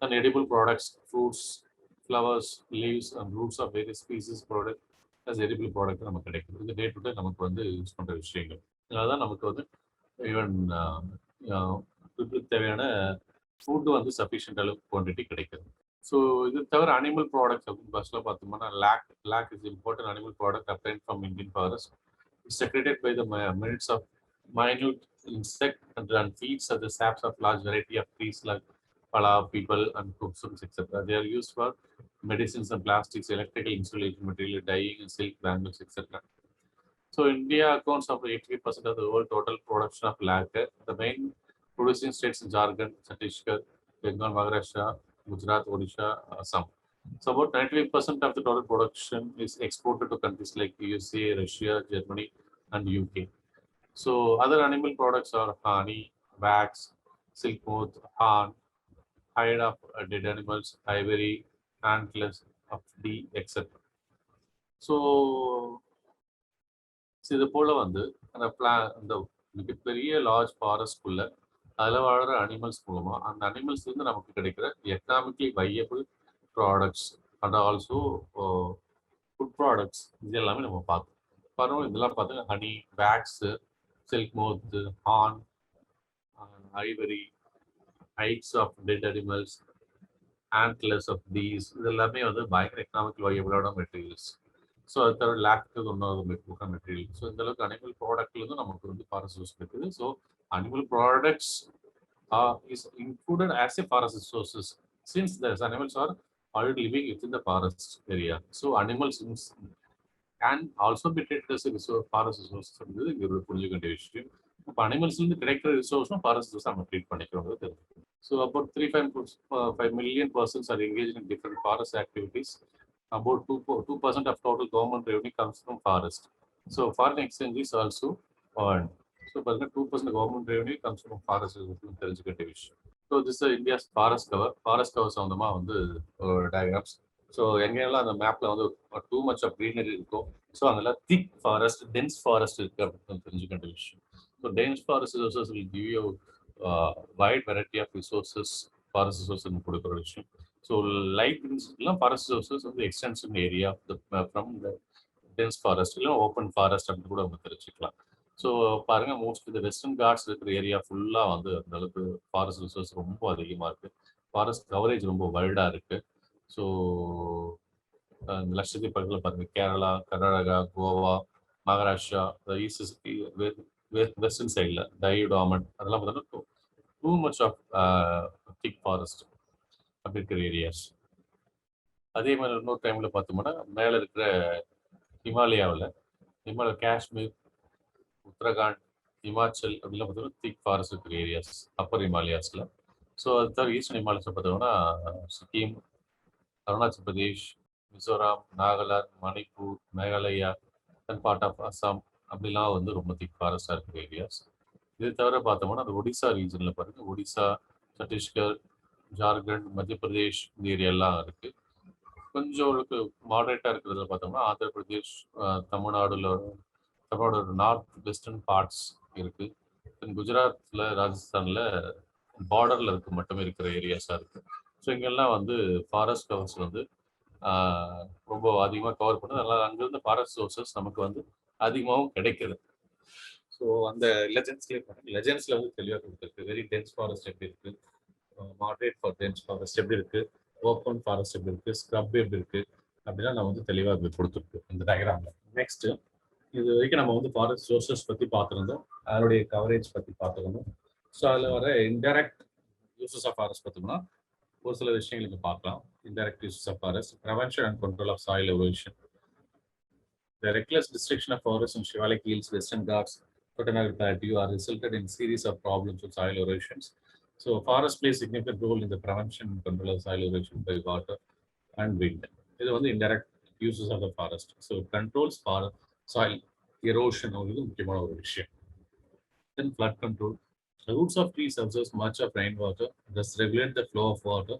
And edible products, fruits, flowers, leaves, and roots of various species product as edible product நமக்கு கிடைக்குது. இது டே டு டே நமக்கு வந்து யூஸ் பண்ணுற விஷயங்கள். அதனால தான் நமக்கு வந்து ஈவன் தேவையான ஃபுட்டு வந்து சஃபிஷியன்ட் அளவு குவான்டிட்டி கிடைக்குது. ஸோ இது தவிர அனிமல் ப்ராடக்ட்ஸ் அப்படின்னு ஃபர்ஸ்ட்ல பார்த்தோம்னா lac is important animal product obtained from Indian forest. It's secreted by the minutes of minute insect and feeds are the saps of large variety of trees like pala, people, and cooksums, etc. They are used for medicines and plastics, electrical insulation material, dyeing, and silk bangles, etc. So India accounts for 83% of the world total production of lacquer. The main producing states in Jharkhand, Chhattisgarh, Bengal, Maharashtra, Gujarat, Odisha, Assam. So about 95% of the total production is exported to countries like USA, Russia, Germany, and UK. So other animal products are honey, wax, silk moth, horn, hide of dead animals, ivory, antlers of the etc. So இது போல வந்து அந்த மிகப்பெரிய large ஃபாரஸ்ட்குள்ள அதில் வாழற animals மூலமா அந்த animals இருந்து நமக்கு கிடைக்கிற economically viable products and also food products இது எல்லாமே நம்ம பார்த்தோம். பாருங்க இதெல்லாம் பார்த்தா honey, wax, silk moth, horn, ivory, hides of dead animals, antlers of these இது எல்லாமே வந்து பயங்கர எக்கனாமிக்கல் வையபிளான மெட்டீரியல்ஸ். ஸோ அது தவிர லேக்டோஸ் ஒன்றாவது மெட்டீரியல். ஸோ இந்த அளவுக்கு அனிமல் ப்ராடக்ட்லேருந்து நமக்கு வந்து ஃபாரஸ்ட் ரிசோர்ஸ் இருக்குது. So animal products is included as a forest resources since the animals are already living within the forest area. So animals can also be treated as a resource, forest resource. இங்க புரிஞ்சுக்க வேண்டிய விஷயம். இப்போ animals இருந்து கிடைக்கிற ரிசோர்ஸும் forest resource நம்ம treat பண்ணிக்கிறோம். So about 3.5 million persons are engaged in different forest activities. About 2% of total government revenue comes from forest. So foreign exchange is also earned. So 2% government revenue comes from forest தெரிஞ்சுக்க வேண்டிய விஷயம். So this is India's forest cover. Forest cover சம்பந்தமா வந்து diagrams. So எங்கெல்லாம் அந்த மேப்ல வந்து two much of greenery இருக்கும். ஸோ அதெல்லாம் திக் ஃபாரஸ்ட், டென்ஸ் ஃபாரஸ்ட் இருக்கு அப்படின்னு தெரிஞ்சுக்க வேண்டிய விஷயம். So dense forest resources will give you wide variety of resources, forest resource கொடுக்குற விஷயம். ஸோ லைட் எல்லாம் ஃபாரஸ்ட் ரிசோர்சஸ் வந்து extensive area from the dense forest இல்லை ஓப்பன் ஃபாரஸ்ட் அப்படின்னு கூட நம்ம தெரிஞ்சுக்கலாம். ஸோ பாருங்க மோஸ்ட் இந்த வெஸ்டர்ன் காட்ஸ் இருக்கிற ஏரியா ஃபுல்லாக வந்து அந்த அளவுக்கு ஃபாரஸ்ட் ரிசோர்ஸ் ரொம்ப அதிகமாக இருக்கு. ஃபாரஸ்ட் கவரேஜ் ரொம்ப வைல்டாக இருக்கு. ஸோ லட்சத்தீப் பகுதியில் பாருங்க, கேரளா, கர்நாடகா, கோவா, மகாராஷ்டிரா, ஈஸ்ட் வெஸ்டர்ன் சைடில் டையூடாமன் அதெல்லாம் பார்த்தோம்னா too much of thick forest அப்படி இருக்கிற ஏரியாஸ். அதே மாதிரி இன்னொரு டைமில் பார்த்தோம்னா மேலே இருக்கிற ஹிமாலயா, காஷ்மீர், உத்தரகாண்ட், ஹிமாச்சல் அப்படிலாம் பார்த்தோம்னா திக் ஃபாரஸ்ட் இருக்கிற ஏரியாஸ் அப்பர் ஹிமாலயாஸில். ஸோ அது தவிர ஈஸ்டர்ன் ஹிமாலயஸில் பார்த்தோம்னா Sikkim, Arunachal Pradesh, Mizoram, Nagaland, Manipur, Meghalaya and part of Assam அப்படிலாம் வந்து ரொம்ப திக் ஃபாரஸ்டாக இருக்கிற ஏரியாஸ். இது தவிர பார்த்தோம்னா அந்த ஒடிசா ரீஜனில் பாருங்க, ஒடிசா, சத்தீஸ்கர், ஜார்க்கண்ட், மத்திய பிரதேஷ் இந்த ஏரியாலாம் இருக்கு. கொஞ்சம் மாடரேட்டாக இருக்கிறதுல பார்த்தோம்னா ஆந்திர பிரதேஷ், தமிழ்நாடோட நார்த் வெஸ்டர்ன் பார்ட்ஸ் இருக்கு. குஜராத்தில், ராஜஸ்தானில் பார்டரில் இருக்க மட்டுமே இருக்கிற ஏரியாஸாக இருக்கு. ஸோ இங்கெல்லாம் வந்து ஃபாரஸ்ட் கவர்ஸ் வந்து ரொம்ப அதிகமாக கவர் பண்ணுது. அதனால் அங்கிருந்து ஃபாரஸ்ட் சோர்சஸ் நமக்கு வந்து அதிகமாகவும் கிடைக்குது. ஸோ அந்த லெஜெண்ட்ஸ்ல வந்து தெளிவாக கொடுத்துருக்கு. வெரி டென்ஸ் ஃபாரஸ்ட் எப்படி இருக்கு, மாடரேட் ஃபார் டென்ஸ் ஃபாரஸ்ட் எப்படி இருக்கு, ஓப்பன் ஃபாரஸ்ட் எப்படி இருக்கு, ஸ்க்ரப் எப்படி இருக்கு அப்படின்னா நம்ம வந்து தெளிவாக கொடுத்துருக்கு இந்த டயக்ராம்ல. நெக்ஸ்ட் இது வரைக்கும் நம்ம வந்து ஃபாரஸ்ட் சோர்சஸ் பற்றி பார்த்துருந்தோம், அதனுடைய கவரேஜ் பற்றி பார்த்துருந்தோம். ஸோ அதில் வர இன்டைரக்ட் யூசஸ் ஆஃப் ஃபாரஸ்ட் பார்த்தோம்னா ஒரு சில விஷயங்களுக்கு பார்க்கலாம். Indirect uses of forest, prevention and control of soil erosion. The reckless destruction of forests in Shivalik Hills, Western Ghats, Kotanagar Plateau are resulted in series of problems with soil erosions. So forest plays significant role in the prevention and control of soil erosion by water and wind. இது வந்து indirect uses of the forest. So controls for soil erosion வந்து முக்கியமான ஒரு விஷயம். Then flood control. The roots of trees absorb much of rainwater, thus regulate the flow of water,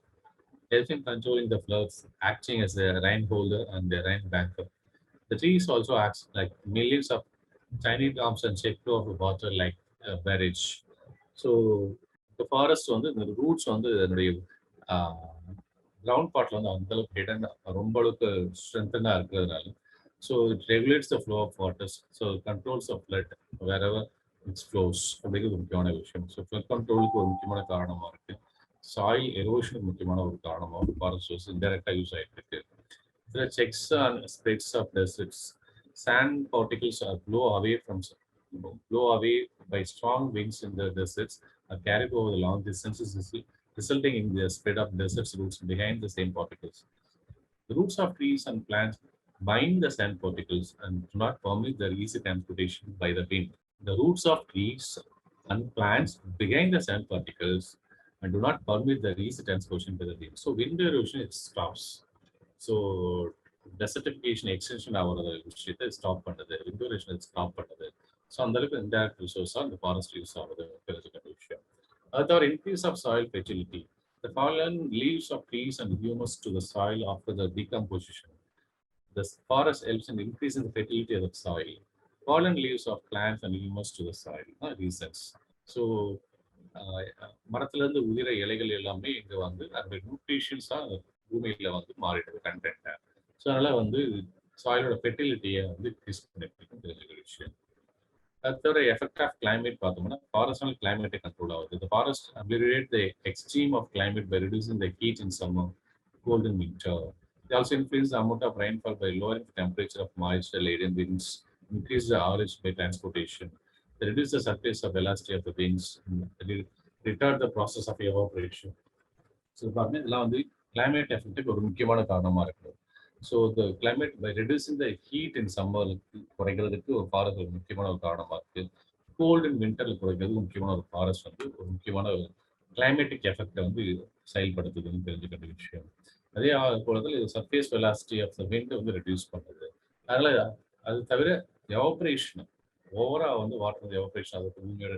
helping controlling the floods, acting as a rain holder and a rain banker. The trees also acts like millions of tiny dams and check flow of water like a barrage. So the forest வந்து இந்த roots வந்து என்னுடைய ground பார்ட்ல வந்து அந்த அளவுக்கு hidden ரொம்ப அளவுக்கு ஸ்ட்ரென்தனா இருக்கிறதுனால so it regulates the flow of waters, so controls of flood wherever its flows அப்படிங்கிறது முக்கியமான விஷயம். ஸோ ஃப்ளட் கண்ட்ரோலுக்கு ஒரு முக்கியமான காரணமாக இருக்கு. சாயில் எரோஷனுக்கு முக்கியமான ஒரு காரணமாக ஃபாரஸ்ட் சோர்ஸ் இன்டெரக்டா யூஸ் ஆகிட்டு இருக்கு. The checks and spreads of deserts. Sand particles are blow away by strong winds in the deserts are carried over the long distances, resulting in the spread of desert's roots behind the same particles. The roots of trees and plants bind the sand particles and do not permit their easy transportation by the wind. The roots of trees and plants behind the sand particles and do not permit the easy transportation by the wind. So wind erosion it stops. So desertification extension ஆகிற விஷயத்தை stop பண்ணுது, wind erosion stop பண்ணுது. So அந்த அளவுக்கு indirect ரிசோர்ஸாக இந்த forest use ஆகுது தெரிஞ்சுக்கிற விஷயம். அது தவிர increase of soil fertility. The fallen leaves of trees and humus to the soil after the decomposition. The forest helps in increasing the fertility of the soil. Fallen leaves of plants and humus to the soil. Reasons. So, மரத்துல இருந்து உதிர இலைகள் எல்லாமே இங்க வந்து அந்த நியூட்ரிஷன்ஸா பூமியில வந்து மாறிடுது கண்டென்ட்டா. ஸோ அதனால வந்து சாயிலோட ஃபெர்டிலிட்டியை வந்து இன்க்ரீஸ் பண்ணிட்டு தெரிஞ்சுக்கிற விஷயம். அது தவிர எஃபெக்ட் ஆஃப் கிளைமேட் பார்த்தோம்னா ஃபாரஸ்ட்னால கிளைமேட்டை கண்ட்ரோல் ஆகுது. The forest ameliorate the extreme of climate by reducing the heat in summer, cold in winter. They also influence the amount of rainfall by lowering the temperature of moisture laden winds, increase the average by transportation. They reduce the surface of velocity of the winds, retard the process of evaporation. So பாருங்க இதெல்லாம் வந்து climate எஃபெக்ட்டுக்கு ஒரு முக்கியமான காரணமாக இருக்குது. So இந்த climate by reducing the heat in சம்மருக்கு குறைக்கிறதுக்கு ஒரு ஃபாரஸ்ட் ஒரு முக்கியமான ஒரு காரணமாக இருக்குது. கோல்டு இன் விண்டரில் குறைக்கிறதுக்கு முக்கியமான ஒரு ஃபாரஸ்ட் வந்து ஒரு முக்கியமான கிளைமேட்டிக் எஃபெக்டை வந்து செயல்படுத்துதுன்னு தெரிஞ்சுக்கிற விஷயம். அதே போலத்தில் இது surface velocity of the wind வந்து ரெடியூஸ் பண்ணுது. அதனால அது தவிர எவாப்ரேஷன் ஓவரா வந்து வாட்டர் எவாப்ரேஷன் அது பூமியோட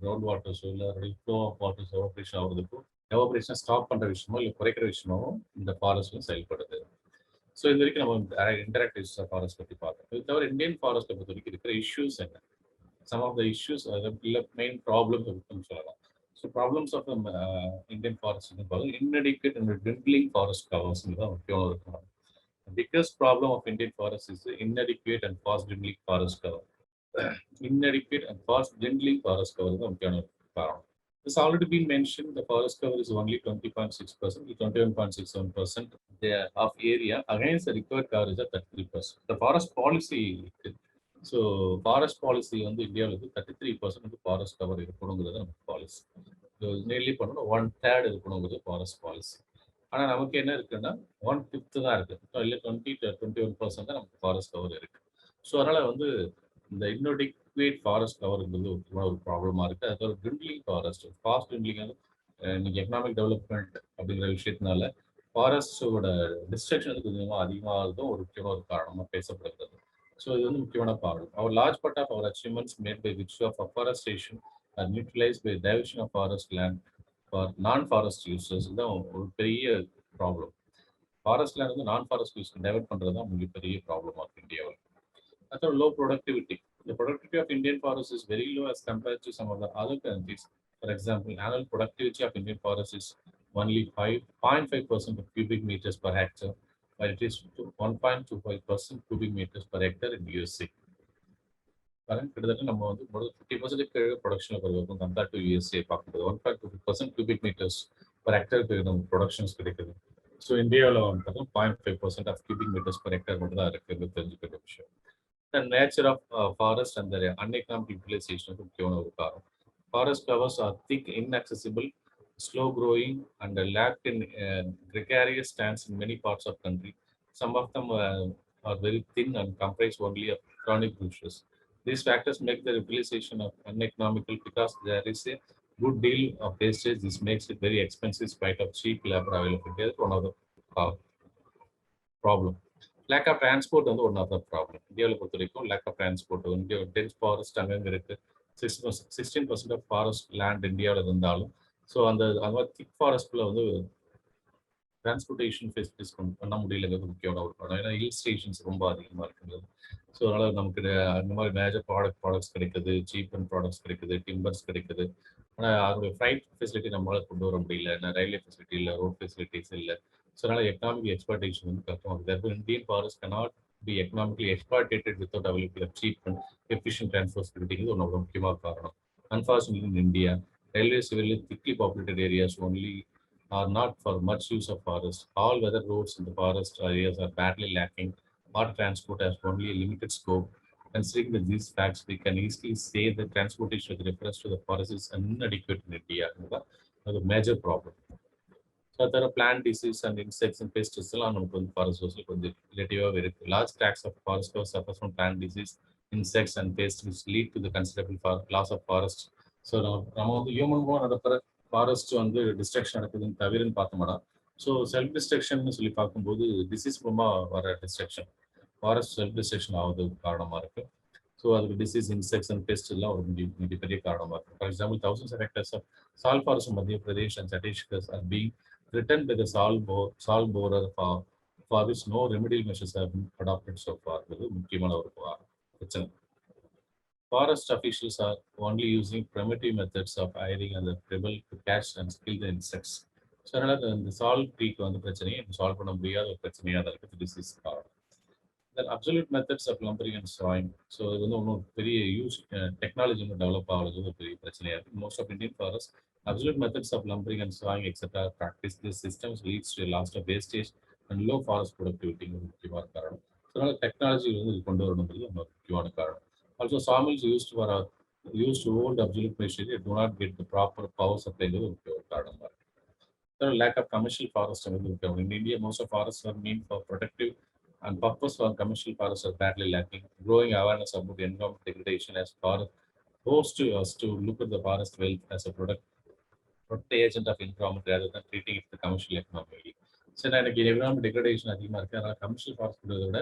கிரவுண்ட் வாட்டர்ஸோ இல்லை ஃப்ளோ ஆஃப் வாட்டர்ஸ் எவாப்ரேஷன் ஆகுறதுக்கும் எவாபரேஷன் ஸ்டாப் பண்ற விஷயமோ இல்லை குறைக்கிற விஷயமோ இந்த ஃபாரஸ்ட்ல செயல்படுது. ஸோ இது வரைக்கும் நம்ம இன்டராக்ட் இஷ்யூஸ் ஆஃப் ஃபாரஸ்ட் பற்றி பார்த்தோம். இது தவிர இந்தியன் ஃபாரஸ்ட்டை பொறுத்த வரைக்கும் இருக்கிற இஷ்யூஸ் என்ன, சம் ஆஃப் த இஷ்யூஸ் இல்லை மெயின் ப்ராப்ளம்ஸ் இருக்குன்னு சொல்லலாம். So problems of Indian forest பார்த்தா inadequate and shrinking forest covers தான் முக்கியமாக இருக்கும். Biggest problem of Indian forest is inadequate and fast shrinking forest cover. Inadequate and fast dwindling forest cover is the முக்கியமான காரணம். It's already been mentioned the forest cover is only 20.6% to 21.67% of area against the required coverage of 33%. The forest policy, so forest policy வந்து இந்தியாவில் வந்து 33% forest cover இருக்கணுங்கிறது நம்ம policy. Nearly பண்ணணும் 1/3 இருக்கணுங்கிறது forest policy. ஆனால் நமக்கு என்ன இருக்குன்னா 1/5 தான் இருக்கு, இல்லை 20-21% தான் நமக்கு ஃபாரஸ்ட் கவர் இருக்கு. ஸோ அதனால வந்து இந்த இன்னொடிக்வேட் ஃபாரஸ்ட் கவர்ங்கிறது ஒரு ப்ராப்ளமாக இருக்குது. அது ஒரு ட்ரிண்ட்லிங் ஃபாரஸ்ட் ஃபாஸ்ட் ட்ரிண்ட்லிங் வந்து இன்னைக்கு எக்கனாமிக் டெவலப்மெண்ட் அப்படிங்கிற விஷயத்தினால ஃபாரஸ்டோட டிஸ்ட்ரக்ஷன் வந்து கொஞ்சமாக அதிகமாகிறதும் ஒரு முக்கியமான ஒரு காரணமாக பேசப்படுகிறது. ஸோ இது வந்து முக்கியமான problem. Our large part of our achievements made by which of afforestation are neutralise by diversion of forest land for non forest users தான் ஒரு பெரிய ப்ராப்ளம். ஃபாரஸ்ட் லேண்ட் வந்து நான் ஃபாரஸ்ட் யூஸ் டைவர்ட் பண்ணுறது தான் மிகப்பெரிய ப்ராப்ளமாக இருக்குது இந்தியாவில். That's low productivity. The productivity of Indian forests is very low as compared to some of the other countries. For example, annual productivity of Indian forests is only 5.5% of cubic meters per hectare, while it is 1.25% cubic meters per hectare in USA. கிட்டத்தட்ட நம்ம வந்து 50% ப்ரொடக்ஷனில் இருக்கும் compared to USA பார்க்கும்போது 1.2% cubic meters per hectare நம்ம productions கிடைக்குது. So இந்தியாவில் வந்து 0.5% of cubic meters per hectare மட்டும் தான் இருக்குது தெரிஞ்சுக்கிற விஷயம். The nature of forest and the uneconomic utilization of the forest covers are thick, inaccessible, slow growing, and lack in gregarious stands in many parts of the country. Some of them are very thin and comprise only of chronic bushes. These factors make the utilization of uneconomical because there is a good deal of wastage. This makes it very expensive spite of cheap labor availability. That's one of the problem. Lack of transport வந்து one of the problem. இந்தியாவில் பொறுத்த வரைக்கும் lack of transport India dense forest அங்கங்கே இருக்கு. 16% of forest land இந்தியாவில் இருந்தாலும் so அந்த மாதிரி திக் ஃபாரஸ்ட்ல வந்து டிரான்ஸ்போர்ட்டேஷன் ஃபெசிலிட்டிஸ் பண்ண முடியலங்கிறது முக்கியமான ஒரு ப்ராப்ளம். ஏன்னா ஹில் ஸ்டேஷன்ஸ் ரொம்ப அதிகமாக இருக்குது. ஸோ அதனால் நமக்கு அந்த மாதிரி மேஜர் ப்ராடக்ட்ஸ் கிடைக்குது, சீப் அண்ட் ப்ராடக்ட்ஸ் கிடைக்குது, டிம்பர்ஸ் கிடைக்குது. ஆனால் அதோடைய ஃப்ளைட் ஃபெசிலிட்டி நம்மளால் கொண்டு வர முடியல, ஏன்னா ரயில்வே ஃபெசிலிட்டி இல்லை, ரோட் ஃபெசிலிட்டிஸ் இல்லை. ஸோ அதனால் எக்கனாமிக் எக்ஸ்ப்ளாய்டேஷன் வந்து கஷ்டமாகுது. Therefore, Indian forests cannot be economically exploited without availability of cheap and efficient transport facility. இது ஒரு முக்கியமான காரணம். Unfortunately, in India, railways severely thickly populated areas only are not for much use of forests. All weather roads in the forest areas are badly lacking. Water transport has only a limited scope. Considering these facts, we can easily say that transportation with reference to the forest is inadequate in India. That's a major problem. So there are plant disease and insects and pests எல்லாம் நமக்கு வந்து forest ஹவுஸ்ல கொஞ்சம் ரிலேட்டிவாக இருக்கு. Large tracts of forest house suffers from plant disease, insects and pests which lead to the considerable loss of forest. So நம்ம வந்து human மூலம் நடக்கிற ஃபாரஸ்ட் வந்து டிஸ்ட்ரக்ஷன் நடக்குதுன்னு தவிரன்னு பார்த்தோம்னா, ஸோ செல்ஃப் டிஸ்ட்ரக்ஷன் சொல்லி பார்க்கும்போது டிசீஸ் மூலமாக வர டிஸ்ட்ரக்ஷன், ஃபாரஸ்ட் செல்ஃப் டிஸ்ட்ரக்ஷன் ஆகுது காரணமாக இருக்கு. ஸோ அதுக்கு டிசீஸ், இன்செக்ட்ஸ் அண்ட் பெஸ்ட் எல்லாம் ஒரு மிகப்பெரிய காரணமாக இருக்கு. For example, thousands of hectares of salt forest in Madhya Pradesh and Chhattisgarh are being threatened by the salt borer for which no remedial measures have been adopted so far. இது முக்கியமான ஒரு பிரச்சனை. Forest officials are only using primitive methods of hiring and the tribal to catch and kill the insects. So அதனால இந்த salt creek வந்து பிரச்சனையை solve பண்ண முடியாத ஒரு பிரச்சனையாக தான் இருக்குது டிசீஸ் காரணம். Then absolute methods of lumbering and sawing. So இது வந்து ஒன்றும் பெரிய யூஸ் டெக்னாலஜி ஒன்று டெவலப் ஆகிறது ஒரு பெரிய பிரச்சனையாக இருக்குது. Most of Indian forests, absolute methods of lumbering and sawing, etc. practice. This systems leads to a loss of wastage and low forest productivity. முக்கியமான காரணம். அதனால டெக்னாலஜி வந்து இது கொண்டு வரணுங்கிறது ஒரு முக்கியமான காரணம். Also sawmills used to hold absolute machinery do not get the proper power supply. ஒரு காரணமாக இருக்கு. So lack of commercial forest. In India, most of forests are meant for protective and purpose for commercial forests are badly lacking. Growing awareness about environmental degradation as forest forced to us to look at the forest wealth as a protect agent of environment rather than treating it the commercial economy. So எனக்கு environmental degradation அதிகமாக இருக்குது. அதனால் commercial forest கொடுறத விட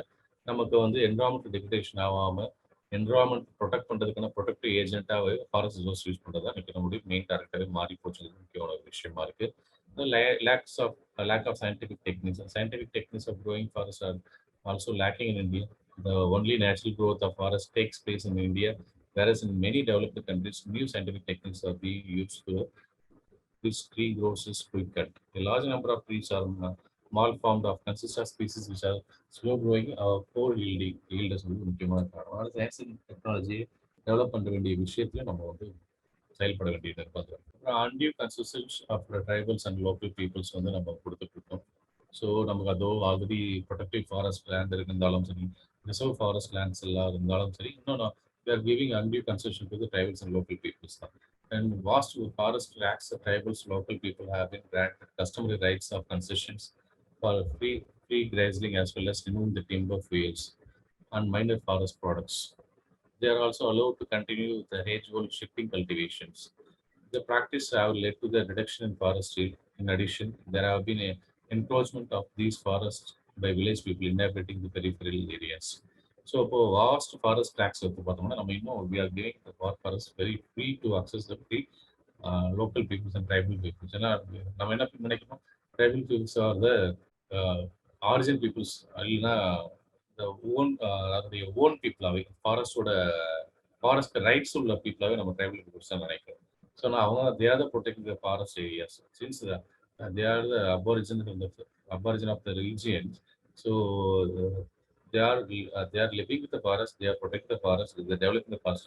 நமக்கு வந்து environmental decoration ஆகாமல் environment protect பண்ணுறதுக்கான protective ஏஜென்ட்டாகவே forest resource use பண்ணுறது தான் எனக்கு நம்மளுடைய மெயின் டார்கெட்டாகவே மாறி போச்சு. முக்கியமான ஒரு விஷயமா இருக்குது. Lack of scientific techniques. Scientific techniques of growing forests are also lacking in India. The only natural growth of forest takes place in India, whereas in many developed countries, new scientific techniques are being used to which tree grows is quick cut. A large number of trees are malformed of consist of species which are slow growing or poor yielding. Yield is முக்கியமான காரணம். அதனால science and technology develop பண்ண வேண்டிய விஷயத்துல நம்ம வந்து செயல்பட வேண்டியது இருப்பாங்க. Undue consistence of tribals and local peoples வந்து நம்ம கொடுத்துட்டு இருக்கோம். ஸோ நமக்கு அதோ ஆல்ரெடி ப்ரொடெக்டிவ் ஃபாரஸ்ட் லேண்ட் இருந்தாலும் சரி, ரிசர்வ் ஃபாரஸ்ட் லேண்ட்ஸ் எல்லாம் இருந்தாலும் சரி, இன்னும் we are giving undue concession to the tribals and local peoples. And vast forest tracts, the tribals, local people have been granted customary rights of concessions for free grazing as well as removing the timber fields and minor forest products. They are also allowed to continue the age-old shifting cultivations. The practice have led to the reduction in forestry. In addition, there have been an encroachment of these forests by village people inhabiting the peripheral areas. So, vast forest tracts we are giving the forest very free to access the free local peoples and tribal peoples. Tribal peoples are the origin peoples, the own people, forest rights உள்ள people நம்ம tribal peoples தான் நினைக்கிறோம். So now they are the protecting the forest areas. Since they are the aborigine of the regions, so they are living with the forest. They are protecting the forest. They are developing the forest.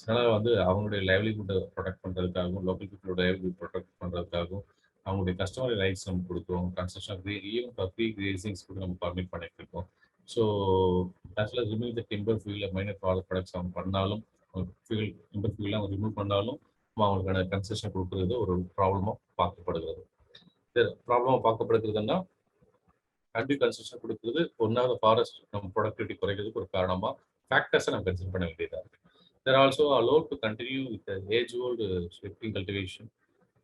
So வந்து அவங்களுடைய livelihood protect பண்ணுறதுக்காகவும் local பீப்புளோட livelihood protect பண்ணுறதுக்காகவும் அவங்களுடைய customer rights நம்ம கொடுக்குறோம். Construction even free கிரேசிங்ஸ் கூட நம்ம பர்மிட் பண்ணிட்டு இருக்கோம். So as well remove the timber field minor products அவங்க பண்ணாலும் டிம்பர் ஃபீல்ட் அவங்க ரிமூவ் பண்ணாலும் அவங்களுக்கான கன்செஷன் கொடுக்கறது ஒரு ப்ராப்ளமாக பார்க்கப்படுகிறது. ப்ராப்ளமாக பார்க்கப்படுகிறதுன்னா அன்டியூ கன்செஷன் கொடுக்குறது ஒன்றாவது ஃபாரஸ்ட் நம்ம ப்ரொடக்டிவிட்டி குறைக்கிறதுக்கு ஒரு காரணமாக ஃபேக்டர்ஸை நம்ம கன்சிடர் பண்ண வேண்டியதாக இருக்குது. They're also allowed to continue with the age-old shifting cultivation.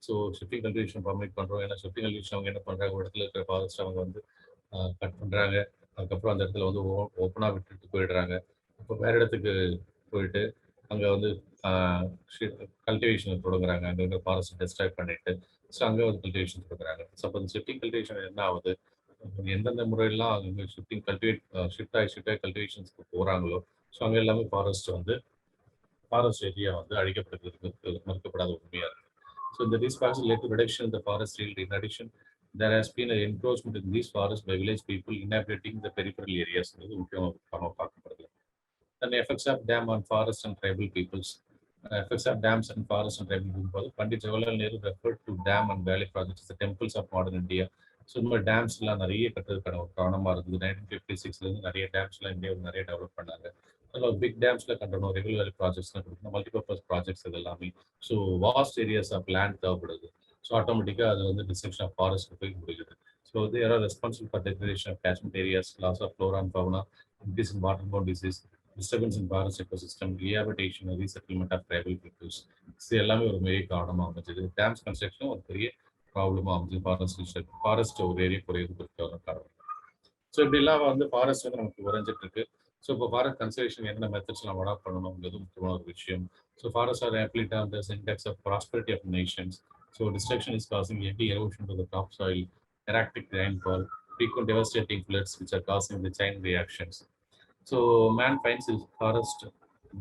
So shifting cultivation permit பண்ணுறோம். ஏன்னா ஷிஃப்டிங் கல்டிவேஷன் அவங்க என்ன பண்ணுறாங்க, ஒரு இடத்துல இருக்கிற ஃபாரஸ்ட் அவங்க வந்து கட் பண்ணுறாங்க. அதுக்கப்புறம் அந்த இடத்துல வந்து ஓப்பனாக விட்டுட்டு போயிடுறாங்க. இப்போ வேறு இடத்துக்கு போயிட்டு அங்கே வந்து கல்டிவேஷன் தொடங்குறாங்க. அங்கே இருக்கிற ஃபாரஸ்ட் டெஸ்ட்ராய் பண்ணிட்டு ஸோ அங்கே வந்து கல்டிவேஷன் தொடங்குறாங்க. ஸோ அப்போ இந்த ஷிஃப்டிங் கல்டிவேஷன் என்ன ஆகுது, எந்தெந்த முறையெல்லாம் அங்கே ஷிஃப்ட் ஆகி கல்டிவேஷன்ஸ்க்கு போகிறாங்களோ ஸோ அங்கே எல்லாமே ஃபாரஸ்ட் ஏரியா வந்து அழிக்கப்படுறதுக்கு மறுக்கப்படாத உண்மையாக இருக்குது. So these factors led to reduction in the forest yield. In addition, there has been an encroachment in these forests by village people inhabiting the peripheral areas. Then the effects of dam on forest and tribal peoples. Effects of dams and forest and tribal people. Pandit Jawaharlal Nehru referred to dam and valley projects as the temples of modern India. So இந்த டேம்ஸ்லாம் நிறைய கட்டுறதுக்கான ஒரு காரணமாக இருக்குது. 1956லேருந்து நிறைய டேம்ஸ்லாம் இந்தியாவில் நிறைய develop பண்ணாங்க. Big டேம்ஸ்ல கட்டணும், ரெகுலர் ப்ராஜெக்ட்ஸ்லாம் கொடுக்கணும், மல்டிபர்பஸ் ப்ராஜெக்ட்ஸ் இது எல்லாமே. So vast areas of land தேவைப்படுது. ஸோ ஆட்டோமேட்டிக்காக அது வந்து டிஸ்ட்ரக்ஷன் ஆஃப் ஃபாரஸ்ட் போய் முடியுது. So there are responsible for degradation of catchment areas, loss of flora and fauna, increase in water பவுண்ட் disease, disturbance in forest ecosystem, rehabilitation, resettlement of tribal peoples. இது எல்லாமே ஒரு பெரிய காரணமாக அமைஞ்சது. டேம்ஸ் கன்ஸ்ட்ரக்ஷன் ஒரு பெரிய ப்ராப்ளமாக அமைஞ்சது. ஃபாரஸ்ட் ஒரு ஏரியா குறையுறதுக்கு காரணம். ஸோ இப்படிலாம் வந்து ஃபாரஸ்ட் வந்து நமக்கு குறைஞ்சிட்டு இருக்கு. ஸோ இப்போ ஃபாரஸ்ட் கன்சர்வேஷன் என்ன மெத்தட்ஸ் நம்ம அடாப்ட் பண்ணணுங்கிறது முக்கியமான ஒரு விஷயம். So forest are ample on the index of prosperity of nations. So destruction is causing heavy erosion to the top soil, erratic rainfall, frequent devastating floods which are causing the chain reactions. So man finds his forest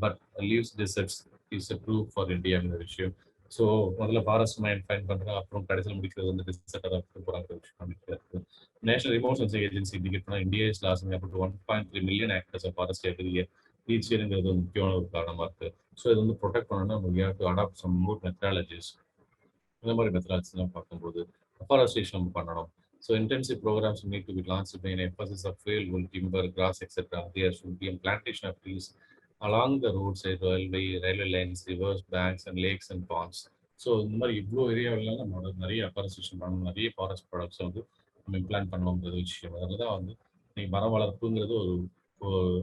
but leaves deserts is a proof for India இந்த விஷயம். So முதல்ல forest man fine பண்ணுறாங்க, அப்புறம் கடைசியில் முடிக்கிறது வந்து டிசர்ட்டாக தான் போகிறாங்க விஷயம். National remote sensing agency indicate பண்ணால் India is losing about 1.3 million acres of forest every year. Each இயருங்கிறது ஒரு முக்கியமான ஒரு காரணமாக இருக்குது. ஸோ இது வந்து ப்ரொடெக்ட் பண்ணணும்னா we have to adopt some more methodologies. இந்த மாதிரி மெத்தடாலஜிஸ்லாம் பார்க்கும்போது அஃபாரஸ்டேஷன் நம்ம பண்ணணும். So intensive programmes need to be launch by an emphasis of fuel wood, timber, grass, etc. There should be a plantation of trees along the roadside, railway lines, rivers, banks, and lakes and ponds. So இந்த மாதிரி இவ்வளோ ஏரியாவிலாம் நம்ம நிறைய afforestation பண்ணணும், நிறைய forest products வந்து நம்ம implant பண்ணணுங்கிறது விஷயம். அதில் தான் வந்து நீங்கள் மரம் வளர்ப்புங்கிறது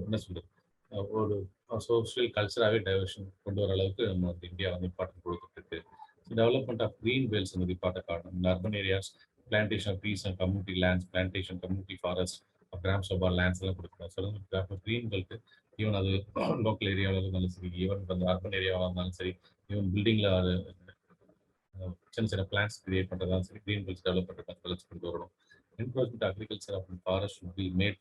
என்ன சொல்றது, ஒரு சோஷியல் கல்ச்சராகவே டைவர்ஷன் கொண்டு வர அளவுக்கு நம்ம வந்து இந்தியா வந்து இம்பார்ட்டன்ட் கொடுத்துட்டு இருக்கு. Development of green belts in the Part in urban areas, plantation of trees and community lands, plantation, community forests, grams of our lands. So, green belt, even other local area, even the urban area, even building plants create green belts development. Encouragement agriculture of forest should be made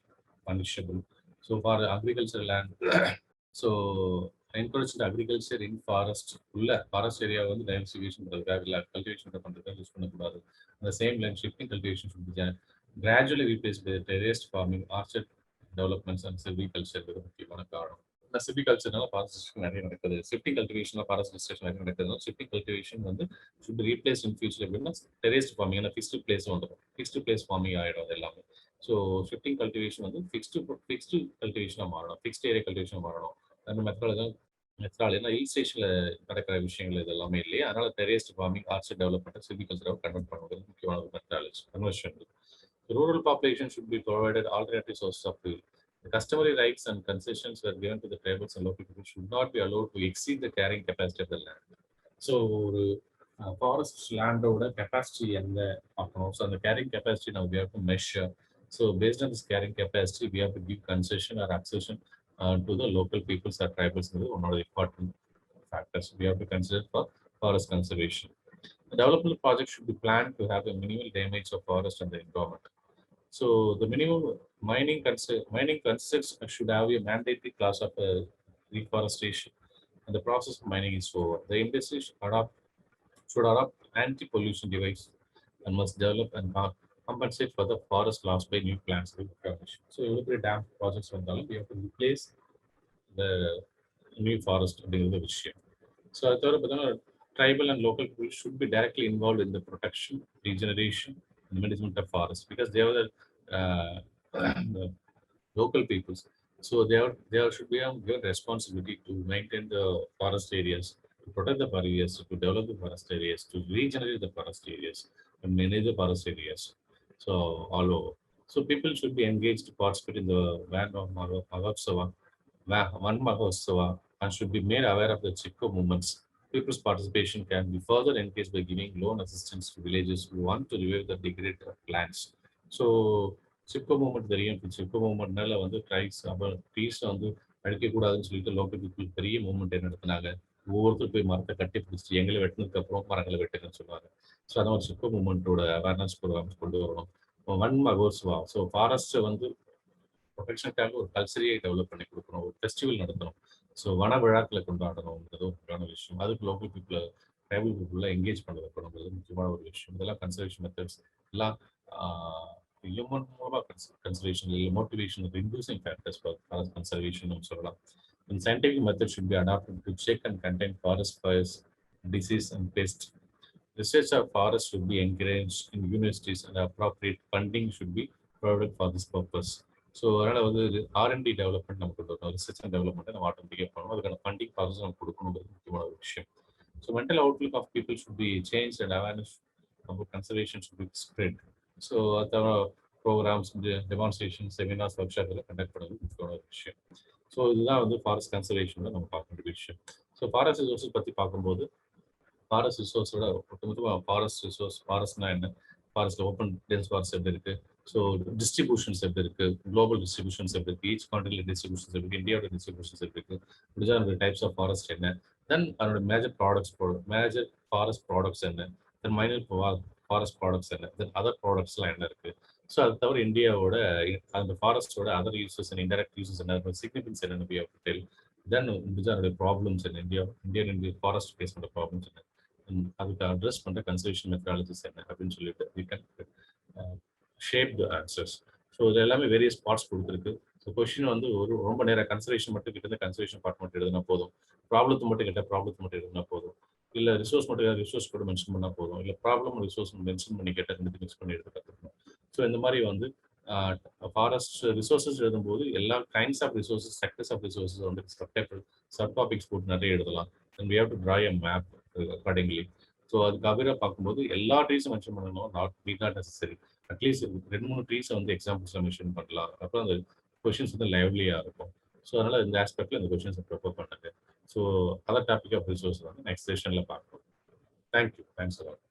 punishable. So, for agricultural land, so encourage agriculture in forest உள்ள forest area வந்து diversification பண்ணுறதுக்காக cultivation பண்ணுறதுக்காக use பண்ணக்கூடாது. அந்த same line shifting cultivation should be gradually replace by terraced farming, orchard developments and silviculture முக்கியமான காரணம். இந்த சில்விகல்ச்சர்னால forest destruction நிறைய நடக்குது. ஷிஃப்டிங் கல்டிவேஷனில் ஃபாரஸ்ட் டிஸ்ட்ரக்ஷன் நிறைய நடக்குது. ஷிஃப்டிங் கல்டிவேஷன் வந்து ஷுட் ரீப்ளேஸ் இன் ஃபியூச்சர் எப்படின்னா டெரேஸ்ட் ஃபார்மிங், ஏன்னா ஃபிக்ஸ்டு பிளேஸ் வந்துடும், ஃபிக்ஸ்டு பிளேஸ் ஃபார்மிங் ஆகிடும் அது எல்லாமே. ஸோ ஷிஃப்டிங் கல்டிவேஷன் வந்து ஃபிக்ஸ்டு கல்டிவேஷனாக மாறணும், ஃபிக்ஸ்டு ஏரியா கல்டிவேஷனாக மாறணும். அந்த மெத்தடாலஜி ஹில் ஸ்டேஷன்ல நடக்கிற விஷயங்கள் இது எல்லாமே இல்லையா, அதனால டெரேஸ்ட் ஃபார்மிங், ஆர்ச்சர் டெவலப்மெண்ட், சில்விகல்ச்சரை கன்வெர்ட் பண்ணுறது முக்கியமான ஒரு methodology conversion. Rural population should be provided alternative sources of fuel. The customary rights and concessions were given to the tribals and local people should not be allowed to exceed the carrying capacity of the land. So ஒரு forest லேண்டோட capacity என்ன பார்க்கணும். So அந்த carrying capacity நம்ம we have to measure. So based on this carrying capacity, we have to give concession or accession to the local peoples or tribals. One of the important factors we have to consider for forest conservation. The development project should be planned to have a minimal damage of forest and the environment. So the minimum mining concepts should have a mandatory class of reforestation, and the process of mining is over. The industry should adopt anti-pollution device and must develop and compensate for the forest loss by new plants. So every dam projects we have to replace the new forest அப்படிங்கிறது விஷயம். So அது தவிர பார்த்தீங்கன்னா tribal and local people should be directly involved in the protection, regeneration, and management of forests because they are the local peoples. So they should be given responsibility to maintain the forest areas, to protect the forest areas, to develop the forest areas, to regenerate the forest areas, and manage the forest areas. So all over. So people should be engaged to participate in the Van of Mahotsava, Van Mahotsava, and should be made aware of the Chipko movements. People's participation can be further encouraged by giving loan assistance to villages who want to revive the degraded lands. So Chipko movement தெரியும். சிப்கோ மூவ்மெண்ட்னால வந்து trees வந்து அழிக்கக்கூடாதுன்னு சொல்லிட்டு local people பெரிய movement நடத்தினாங்க. ஒவ்வொருத்தரும் போய் மரத்தை கட்டி பிடிச்சி எங்களை வெட்டினதுக்கு அப்புறம் மரங்களை வெட்டுங்கன்னு சொல்லுவாங்க. ஸோ அந்த மாதிரி சிப்கோ மூவ்மெண்ட்டோட அவேர்னஸ் ப்ரோக்ராம்ஸ் கொண்டு வரணும். வன் மகோத்சவா, ஸோ ஃபாரஸ்ட்டை வந்து ப்ரொடெக்ஷனுக்காக ஒரு கல்ச்சரையே டெவலப் பண்ணி கொடுக்கணும், ஒரு ஃபெஸ்டிவல் நடத்தணும். ஸோ வன விழாக்களை கொண்டாடணுங்கிறது ஒரு முக்கியமான விஷயம். அதுக்கு லோக்கல் பீப்புளை ட்ரைபல் பீப்புளை எங்கேஜ் பண்ண வைக்கணுங்கிறது முக்கியமான ஒரு விஷயம். இதெல்லாம் கன்சர்வேஷன் மெத்தட்ஸ் எல்லாம் human conservation, motivation of inducing factors for forest conservation. And scientific methods should be adopted to check and contain forest fires, disease, and pests. Research of forests should be encouraged in universities and appropriate funding should be provided for this purpose. So அதனால் வந்து R&D development நமக்கு கொண்டு வரணும், research and டெவலப்மெண்ட்டை நம்ம ஆட்டோமேட்டிக்காக பண்ணணும். அதுக்கான funding process நம்ம கொடுக்கணுங்கிறது முக்கியமான ஒரு விஷயம். So mental outlook of people should be change and awareness about conservation should be spread. So அது தவிர programmes, demonstration, seminars, workshop இதெல்லாம் கண்டக்ட் பண்ணுறது முக்கியமான ஒரு விஷயம். ஸோ இதுதான் வந்து ஃபாரஸ்ட் கன்சர்வேஷனில் நம்ம பார்க்க வேண்டிய விஷயம். ஸோ ஃபாரஸ்ட் ரிசோர்ஸஸ் பற்றி பார்க்கும்போது ஃபாரஸ்ட் ரிசோர்ஸோட ஒட்டுமொத்தமாக ஃபாரஸ்ட் ரிசோர்ஸ், ஃபாரஸ்ட்னா என்ன, ஃபாரஸ்ட் ஓப்பன் டென்ஸ் ஃபாரஸ்ட் எப்படி இருக்கு, ஸோ டிஸ்ட்ரிபியூஷன்ஸ் எப்படி இருக்கு, குளோபல் டிஸ்ட்ரிபியூஷன்ஸ் எப்படி இருக்கு, ஈச் கான்ட்ரியில் டிஸ்ட்ரிபியூஷன்ஸ் எப்படி இருக்கு, இந்தியாவோட டிஸ்ட்ரிபியூஷன்ஸ் எப்படி இருக்கு, முடிஞ்சா அதோட டைப்ஸ் ஆஃப் ஃபாரஸ்ட் என்ன, தென் அதோட மேஜர் ஃபாரஸ்ட் ப்ராடக்ட்ஸ் என்ன, தென் மைனர் ஃபாரஸ்ட் ப்ராடக்ட்ஸ் என்ன, தென் அதர் ப்ராடக்ட்ஸ்லாம் என்ன இருக்கு. ஸோ அது தவிர இந்தியாவோட அந்த ஃபாரஸ்டோட other uses and indirect uses என்ன, சிக்னிஃபிகன்ஸ் என்னன்னு பி ஆஃப் டெல். தென் முடிஞ்சா அதோட ப்ராப்ளம்ஸ் என்ன, இந்தியன் ஃபாரஸ்ட் ஃபேஸ் பண்ணுற ப்ராப்ளம்ஸ் என்ன, அதுக்கு அட்ரஸ் பண்ணுற கன்சர்வேஷன் மெத்தடாலஜிஸ் என்ன அப்படின்னு சொல்லிட்டு we can shape the answers. So இது எல்லாமே வேரியஸ் பார்ட்ஸ் கொடுத்துருக்கு. ஸோ கொஸ்டின் வந்து ஒரு ரொம்ப நேரம் கன்சர்வேஷன் மட்டும் கிட்ட கன்சர்வேஷன் பார்ட் மட்டும் எழுதினா போதும், ப்ராப்ளத்தை மட்டும் கிட்ட ப்ராப்ளத்தை மட்டும் எழுதினா போதும், இல்லை ரிசோர்ஸ் மட்டும் ரிசோர்ஸ் கூட மென்ஷன் பண்ணால் போதும், இல்லை ப்ராப்ளம் ரிசோர்ஸ் மென்ஷன் பண்ணி கேட்டால் ரெண்டு மிக்ஸ் பண்ணி எடுத்து கற்றுக்கணும். ஸோ இந்த மாதிரி வந்து ஃபாரஸ்ட் ரிசோர்ஸஸ் எழுதும்போது எல்லா kinds of resources, sectors of resources வந்து சப் டாபிக்ஸ் போட்டு நிறைய எழுதலாம். And we have to draw a map accordingly. So அதுக்கு அபிராக பார்க்கும்போது எல்லா ட்ரீஸும் மென்ஷன் பண்ணணும், நாட் நெசசரி. அட்லீஸ்ட் 2-3 ட்ரீஸை வந்து எக்ஸாம்பிள்ஸில் மென்ஷன் பண்ணலாம். அப்புறம் அந்த கொஷின்ஸ் வந்து லைவ்லியாக இருக்கும். ஸோ அதனால் இந்த ஆஸ்பெக்டில் இந்த கொஷின்ஸை ப்ரிப்பேர் பண்ணுங்க. So other topic of resource வந்து நெக்ஸ்ட் செஷனில் பார்க்கலாம். தேங்க்யூ. Thanks allot.